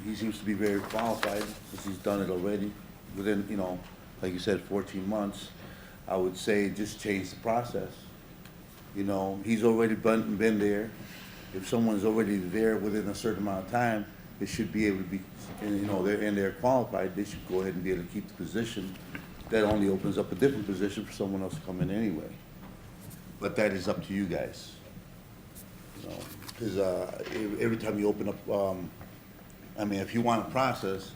he seems to be very qualified since he's done it already within, like you said, 14 months. I would say just change the process. He's already been there. If someone's already there within a certain amount of time, they should be able to be, they're qualified, they should go ahead and be able to keep the position. That only opens up a different position for someone else to come in anyway. But that is up to you guys. Because every time you open up, if you want a process,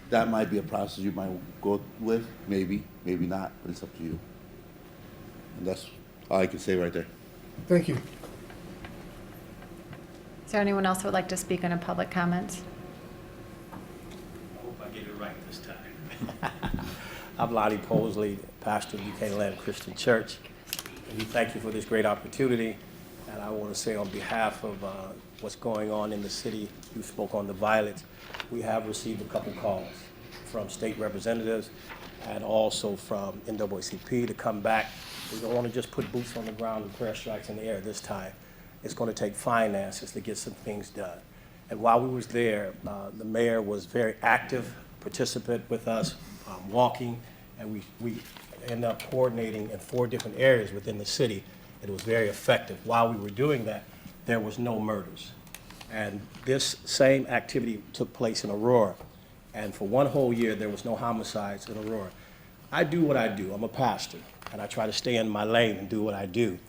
that might be a process you might go with, maybe not, but it's up to you. And that's all I can say right there. Thank you. Is there anyone else who would like to speak on a public comment? I hope I get it right this time. I'm Lonnie Posley, pastor of UK Land Christian Church. And we thank you for this great opportunity. And I want to say on behalf of what's going on in the city, you spoke on the violence. We have received a couple calls from state representatives and also from NAACP to come back. We don't want to just put boots on the ground and prayer strikes in the air this time. It's going to take finances to get some things done. And while we was there, the mayor was very active participant with us, walking, and we ended up coordinating in 4 different areas within the city. It was very effective. While we were doing that, there was no murders. And this same activity took place in Aurora. And for 1 whole year, there was no homicides in Aurora. I do what I do. I'm a pastor, and I try to stay in my lane and do what I do.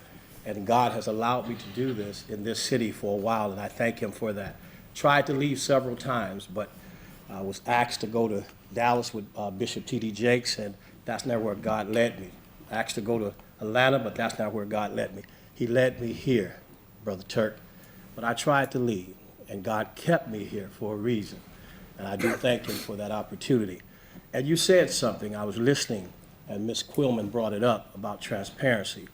And God has allowed me to do this in this city for a while, and I thank him for that. Tried to leave several times, but I was asked to go to Dallas with Bishop T.D. Jakes, and that's not where God led me. Asked to go to Atlanta, but that's not where God led me. He led me here, Brother Turk. But I tried to leave, and God kept me here for a reason. And I do thank him for that opportunity. And you said something, I was listening, and Ms. Quillman brought it up about transparency.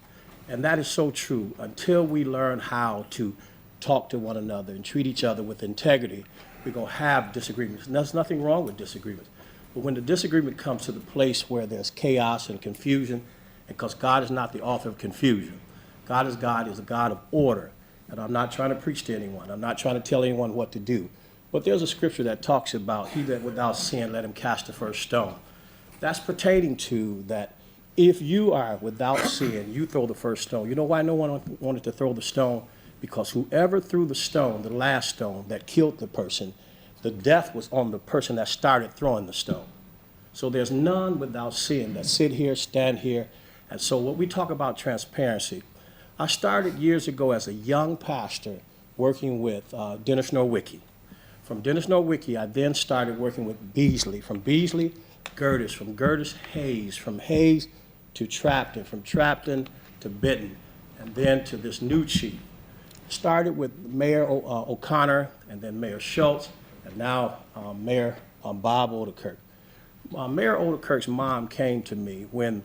And that is so true. Until we learn how to talk to one another and treat each other with integrity, we're going to have disagreements. And there's nothing wrong with disagreements. But when the disagreement comes to the place where there's chaos and confusion, because God is not the author of confusion. God is a God of order. And I'm not trying to preach to anyone. I'm not trying to tell anyone what to do. But there's a scripture that talks about, he that without sin, let him cast the first stone. That's pertaining to that if you are without sin, you throw the first stone. You know why no one wanted to throw the stone? because whoever threw the stone, the last stone that killed the person, the death was on the person that started throwing the stone. So there's none without sin that sit here, stand here. And so when we talk about transparency, I started years ago as a young pastor working with Dennis Norwicki. From Dennis Norwicki, I then started working with Beasley. From Beasley, Gertis. From Gertis, Hayes. From Hayes to Trapton. From Trapton to Benton. And then to this new chief. Started with Mayor O'Connor, and then Mayor Schultz, and now Mayor Bob Odekirk. Mayor Odekirk's mom came to me when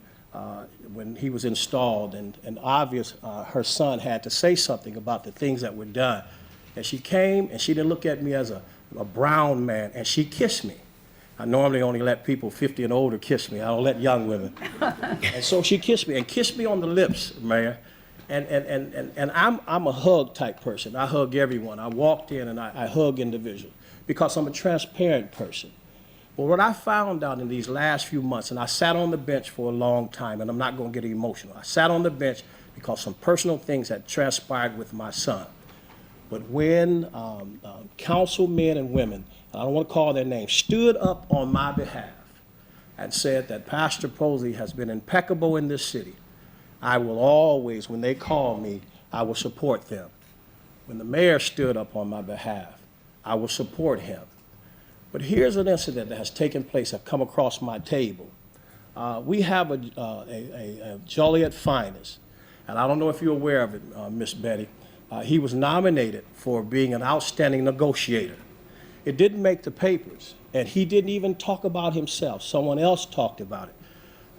he was installed, and obvious her son had to say something about the things that were done. And she came, and she didn't look at me as a brown man, and she kissed me. I normally only let people 50 and older kiss me. I don't let young women. And so she kissed me on the lips, Mayor. And I'm a hug type person. I hug everyone. I walked in and I hug individuals because I'm a transparent person. But what I found out in these last few months, and I sat on the bench for a long time, and I'm not going to get emotional. I sat on the bench because some personal things had transpired with my son. But when councilmen and women, I don't want to call their names, stood up on my behalf and said that Pastor Posey has been impeccable in this city, I will always, when they call me, I will support them. When the mayor stood up on my behalf, I will support him. But here's an incident that has taken place, have come across my table. We have a Joliet finest, and I don't know if you're aware of it, Miss Betty. He was nominated for being an outstanding negotiator. It didn't make the papers, and he didn't even talk about himself. Someone else talked about it.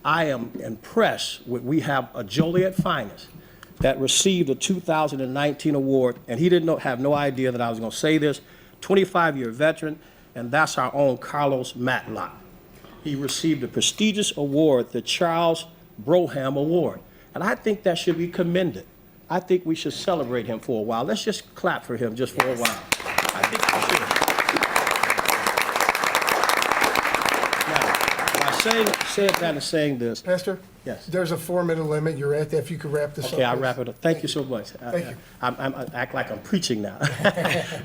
I am impressed with, we have a Joliet finest that received a 2019 award, and he didn't have no idea that I was going to say this, 25-year veteran, and that's our own Carlos Matlock. He received a prestigious award, the Charles Broham Award, and I think that should be commended. I think we should celebrate him for a while. Let's just clap for him just for a while. I think we should. Saying this. Pastor? Yes. There's a 4-minute limit. You're at that. If you could wrap this up. Okay, I'll please. wrap it up. Thank you so much. Thank you. I act like I'm preaching now.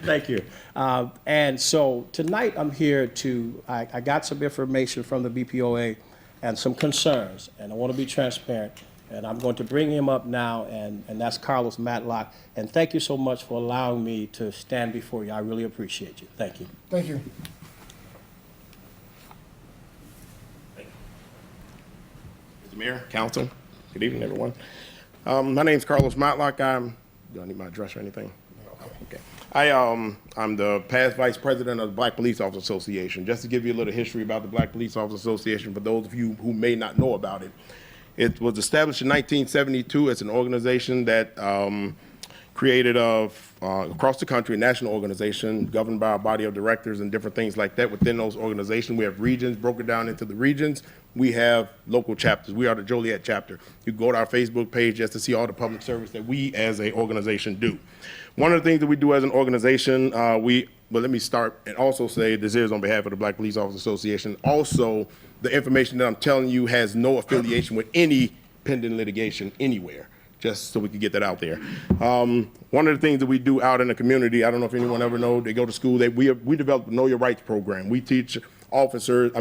Thank you. And so tonight I'm here I got some information from the BPOA and some concerns, and I want to be transparent. And I'm going to bring him up now, and that's Carlos Matlock. And thank you so much for allowing me to stand before you. I really appreciate you. Thank you. Thank you. Mr. Mayor, Council, good evening, everyone. My name's Carlos Matlock. Do I need my address or anything? Okay. I'm the past vice president of the Black Police Officers Association. Just to give you a little history about the Black Police Officers Association, for those of you who may not know about it, it was established in 1972 as an organization that created across the country, a national organization governed by a body of directors and different things like that. Within those organizations, we have regions broken down into the regions. We have local chapters. We are the Joliet chapter. You can go to our Facebook page just to see all the public service that we as an organization do. One of the things that we do as an organization, but let me start and also say this is on behalf of the Black Police Officers Association. Also, the information that I'm telling you has no affiliation with any pending litigation anywhere, just so we can get that out there. One of the things that we do out in the community, I don't know if anyone ever know, they go to school, we develop a Know Your Rights program. We teach officers,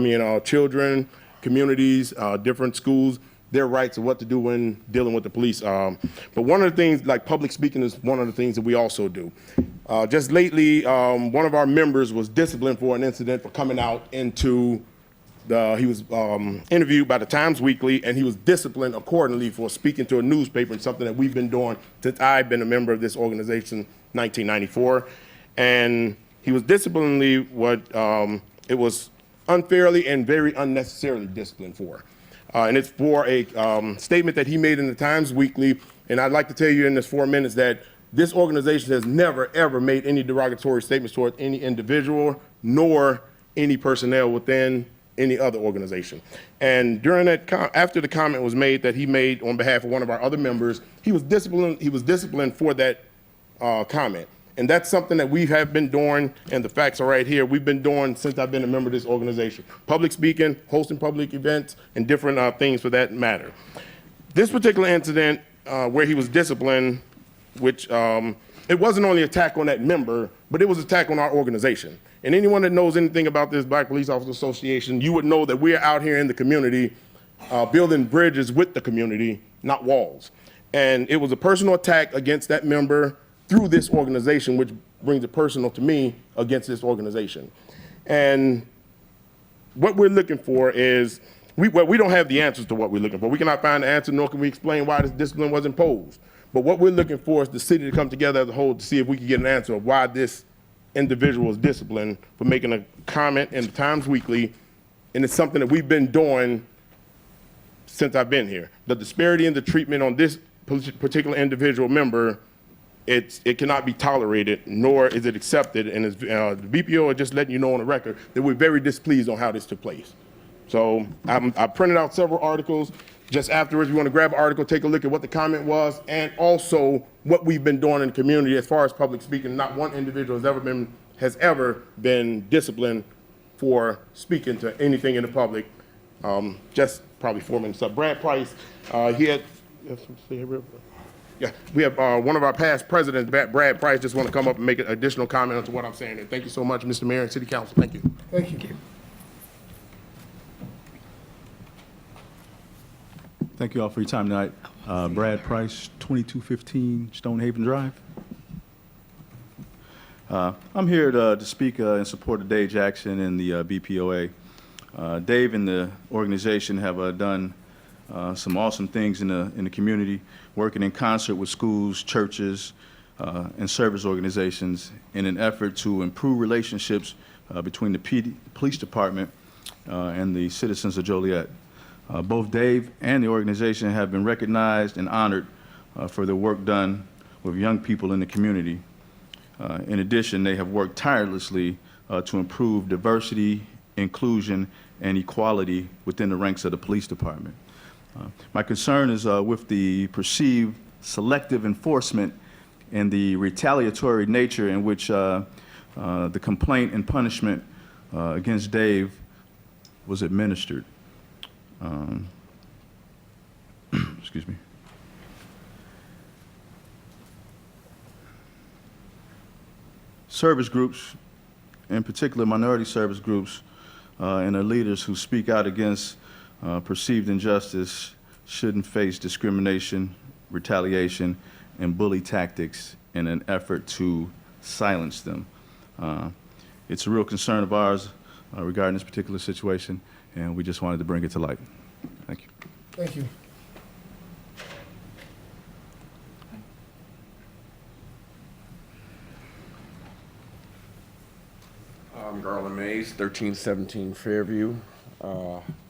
children, communities, different schools, their rights and what to do when dealing with the police. But one of the things, like public speaking is one of the things that we also do. Just lately, one of our members was disciplined for an incident for coming out into he was interviewed by the Times Weekly, and he was disciplined accordingly for speaking to a newspaper, and something that we've been doing since I've been a member of this organization, 1994. And he was disciplinedly it was unfairly and very unnecessarily disciplined for. And it's for a statement that he made in the Times Weekly, and I'd like to tell you in this 4 minutes that this organization has never, ever made any derogatory statements toward any individual, nor any personnel within any other organization. And during that, after the comment was made that he made on behalf of one of our other members, he was disciplined for that comment. And that's something that we have been doing, and the facts are right here. We've been doing since I've been a member of this organization. Public speaking, hosting public events, and different things for that matter. This particular incident where he was disciplined, which it wasn't only an attack on that member, but it was an attack on our organization. And anyone that knows anything about this Black Police Officers Association, you would know that we're out here in the community building bridges with the community, not walls. And it was a personal attack against that member through this organization, which brings it personal to me against this organization. And what we're looking for is, we don't have the answers to what we're looking for. We cannot find the answer, nor can we explain why this discipline was imposed. But what we're looking for is the city to come together as a whole to see if we can get an answer of why this individual was disciplined for making a comment in the Times Weekly, and it's something that we've been doing since I've been here. The disparity in the treatment on this particular individual member, it cannot be tolerated, nor is it accepted, and the BPO are just letting you know on the record that we're very displeased on how this took place. So I printed out several articles. Just afterwards, we want to grab an article, take a look at what the comment was, and also what we've been doing in the community as far as public speaking. Not one individual has ever been disciplined for speaking to anything in the public. Just probably 4 minutes up. Brad Price, we have one of our past presidents, Brad Price, just want to come up and make an additional comment onto what I'm saying. And thank you so much, Mr. Mayor and City Council. Thank you. Thank you. Thank you all for your time tonight. Brad Price, 2215 Stonehaven Drive. I'm here to speak in support of Dave Jackson and the BPOA. Dave and the organization have done some awesome things in the community, working in concert with schools, churches, and service organizations in an effort to improve relationships between the police department and the citizens of Joliet. Both Dave and the organization have been recognized and honored for their work done with young people in the community. In addition, they have worked tirelessly to improve diversity, inclusion, and equality within the ranks of the police department. My concern is with the perceived selective enforcement and the retaliatory nature in which the complaint and punishment against Dave was administered. Excuse me. Service groups, in particular minority service groups, and their leaders who speak out against perceived injustice shouldn't face discrimination, retaliation, and bully tactics in an effort to silence them. It's a real concern of ours regarding this particular situation, and we just wanted to bring it to light. Thank you. Thank you. I'm Garland Mays, 1317 Fairview.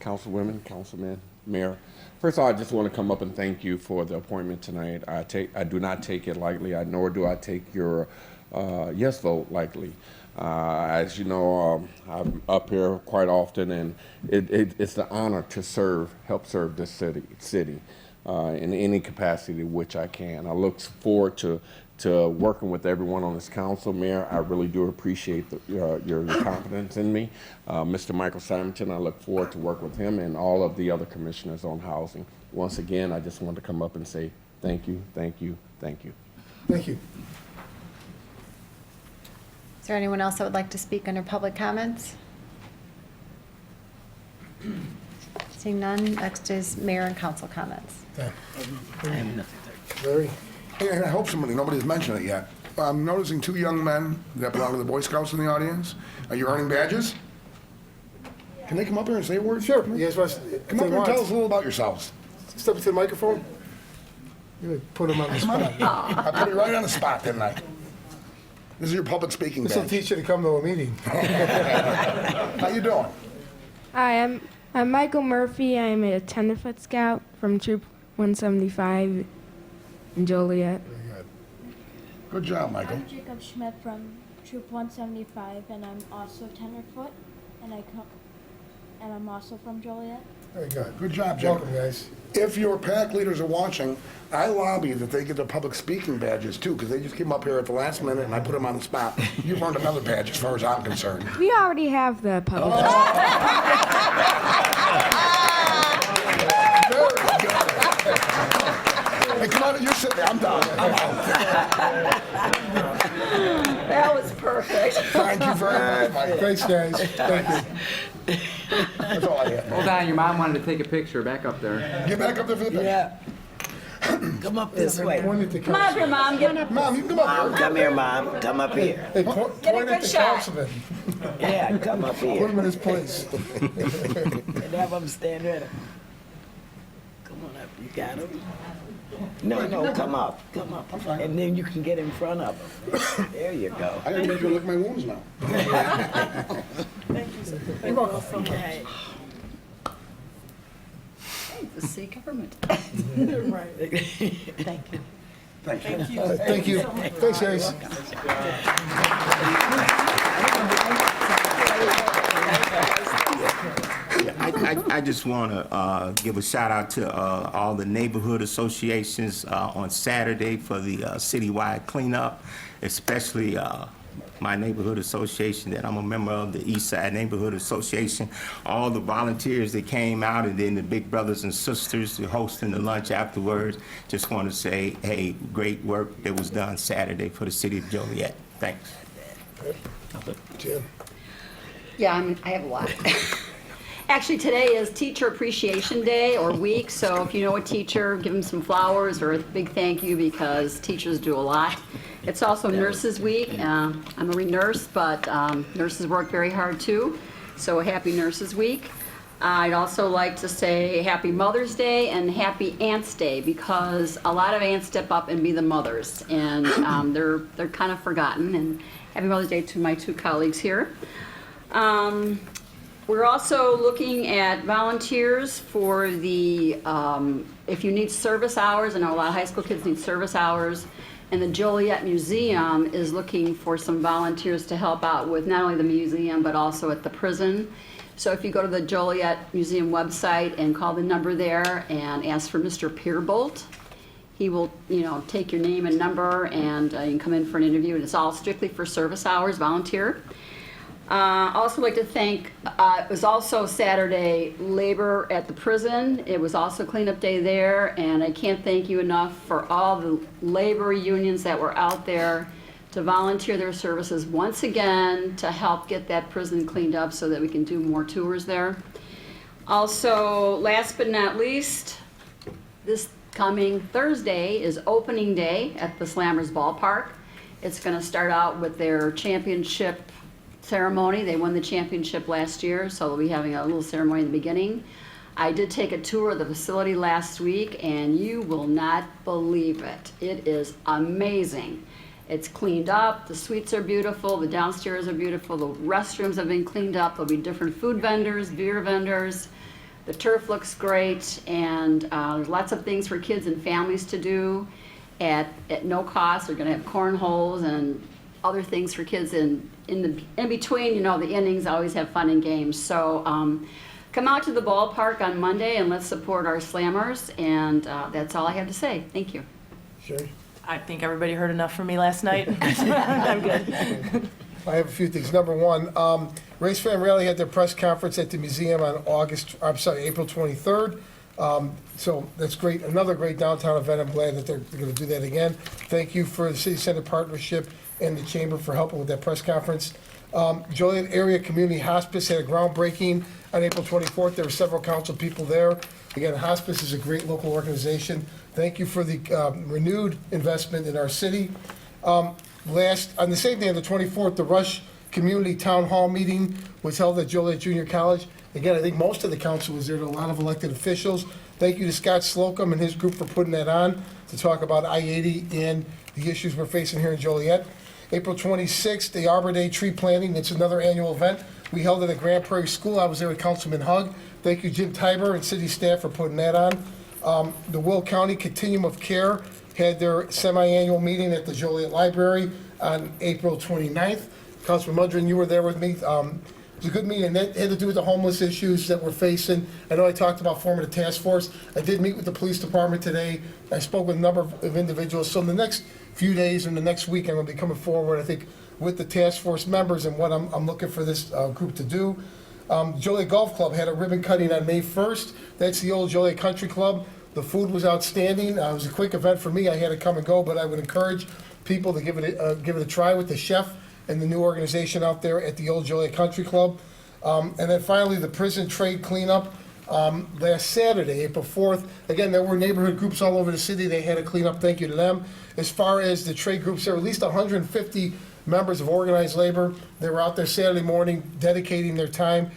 Councilwomen, councilmen, mayor. First of all, I just want to come up and thank you for the appointment tonight. I do not take it lightly, nor do I take your yes vote lightly. As you know, I'm up here quite often, and it's an honor to help serve this city in any capacity which I can. I look forward to working with everyone on this council. Mayor, I really do appreciate your confidence in me. Mr. Michael Simonton, I look forward to work with him and all of the other commissioners on housing. Once again, I just want to come up and say thank you, thank you, thank you. Thank you. Is there anyone else that would like to speak under public comments? Seeing none, next is mayor and council comments. Larry? And I hope nobody's mentioned it yet. I'm noticing 2 young men that belong to the Boy Scouts in the audience. Are you earning badges? Can they come up here and say a word? Sure. You guys want to Come up here and tell us a little about yourselves. Step to the microphone. You put them on the spot. I put you right on the spot, didn't I? This is your public speaking badge. This will teach you to come to a meeting. How you doing? Hi, I'm Michael Murphy. I'm a tenderfoot scout from Troop 175 in Joliet. Very good. Good job, Michael. I'm Jacob Schmidt from Troop 175, and I'm also tenderfoot, and I'm also from Joliet. Very good. Good job, Jacob. Welcome, guys. If your pack leaders are watching, I lobby that they get their public speaking badges too, because they just came up here at the last minute and I put them on the spot. You've earned another badge as far as I'm concerned. We already have the public. Very good. Hey, come on, you're sitting there. I'm done. I'm out. That was perfect. Thank you very much, Mike. Thanks, guys. Thank you. That's all I have. Hold on, your mom wanted to take a picture. Back up there. Get back up there for the picture. Yeah. Come up this way. Point at the Come on up here, Mom. Get up. Mom, you can come up Mom, here. come here, Mom. Come up here. Hey, Get a point good at the shot. councilman. Yeah, come up Put here. him in his place. And have them stand ready. Come on up. You got him? No, come up. Come up. And then you can get in front of him. There you go. I gotta make you lick my wounds now. You're welcome so much. The city government. Right. Thank you. Thank you. Thank you. Thanks, Harris. I just want to give a shout out to all the neighborhood associations on Saturday for the citywide cleanup, especially my neighborhood association that I'm a member of, the East Side Neighborhood Association, all the volunteers that came out, and then the big brothers and sisters hosting the lunch afterwards. Just want to say, hey, great work that was done Saturday for the city of Joliet. Thanks. Jim. Yeah, I have a lot. Actually, today is Teacher Appreciation Day or week, so if you know a teacher, give them some flowers or a big thank you because teachers do a lot. It's also Nurses Week. I'm a nurse, but nurses work very hard too, so happy Nurses Week. I'd also like to say Happy Mother's Day and Happy Aunts Day because a lot of aunts step up and be the mothers, and they're kind of forgotten. And Happy Mother's Day to my two colleagues here. We're also looking at volunteers for the, if you need service hours, I know a lot of high school kids need service hours, and the Joliet Museum is looking for some volunteers to help out with not only the museum, but also at the prison. So if you go to the Joliet Museum website and call the number there and ask for Mr. Pierbolt, he will, take your name and number and you can come in for an interview, and it's all strictly for service hours, volunteer. Also like to thank, it was also Saturday labor at the prison. It was also cleanup day there, and I can't thank you enough for all the labor unions that were out there to volunteer their services once again to help get that prison cleaned up so that we can do more tours there. Also, last but not least, this coming Thursday is opening day at the Slammers Ballpark. It's going to start out with their championship ceremony. They won the championship last year, so they'll be having a little ceremony in the beginning. I did take a tour of the facility last week, and you will not believe it. It is amazing. It's cleaned up, the suites are beautiful, the downstairs are beautiful, the restrooms have been cleaned up, there'll be different food vendors, beer vendors. The turf looks great, and there's lots of things for kids and families to do at no cost. They're gonna have cornholes and other things for kids in between, the innings, always have fun and games. So come out to the ballpark on Monday and let's support our Slammers, and that's all I have to say. Thank you. Sherry? I think everybody heard enough from me last night. I'm good. I have a few things. Number one, Race Fan Rally had their press conference at the museum on April 23rd. So that's great. Another great downtown event. I'm glad that they're going to do that again. Thank you for the City Center Partnership and the Chamber for helping with that press conference. Joliet Area Community Hospice had a groundbreaking on April 24th. There were several council people there. Again, hospice is a great local organization. Thank you for the renewed investment in our city. On the same day, on the 24th, the Rush Community Town Hall meeting was held at Joliet Junior College. Again, I think most of the council was there, a lot of elected officials. Thank you to Scott Slocum and his group for putting that on to talk about I-80 and the issues we're facing here in Joliet. April 26th, the Arbor Day tree planting. It's another annual event. We held it at Grand Prairie School. I was there with Councilman Hugg. Thank you, Jim Tiber and city staff for putting that on. The Will County Continuum of Care had their semi-annual meeting at the Joliet Library on April 29th. Councilman Mudrin, you were there with me. It was a good meeting. That had to do with the homeless issues that we're facing. I know I talked about forming a task force. I did meet with the police department today. I spoke with a number of individuals. So in the next few days and the next week, I'm going to be coming forward, I think, with the task force members and what I'm looking for this group to do. Joliet Golf Club had a ribbon cutting on May 1st. That's the old Joliet Country Club. The food was outstanding. It was a quick event for me. I had to come and go, but I would encourage people to give it a try with the chef and the new organization out there at the old Joliet Country Club. And then finally, the prison trade cleanup. Last Saturday, April 4th, again, there were neighborhood groups all over the city. They had a cleanup. Thank you to them. As far as the trade groups, there were at least 150 members of organized labor. They were out there Saturday morning dedicating their time.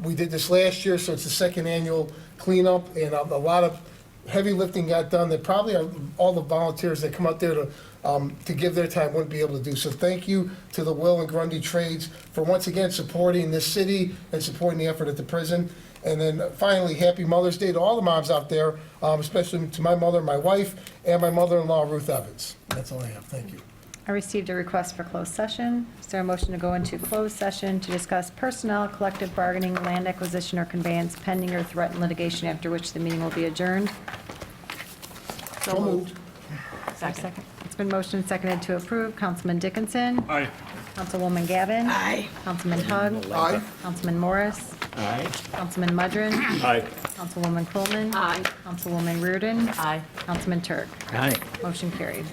We did this last year, so it's the second annual cleanup, and a lot of heavy lifting got done that probably all the volunteers that come out there to give their time wouldn't be able to do. So thank you to the Will and Grundy Trades for once again supporting this city and supporting the effort at the prison. And then finally, happy Mother's Day to all the moms out there, especially to my mother, my wife, and my mother-in-law, Ruth Evans. That's all I have. Thank you. I received a request for closed session. Is there a motion to go into closed session to discuss personnel, collective bargaining, land acquisition, or conveyance pending or threatened litigation, after which the meeting will be adjourned? So moved. Second. It's been motioned and seconded to approve. Councilman Dickinson. Aye. Councilwoman Gavin. Aye. Councilman Hug. Aye. Councilman Morris. Aye. Councilman Mudrin. Aye. Councilwoman Coleman. Aye. Councilwoman Reardon. Aye. Councilman Turk. Aye. Motion carried.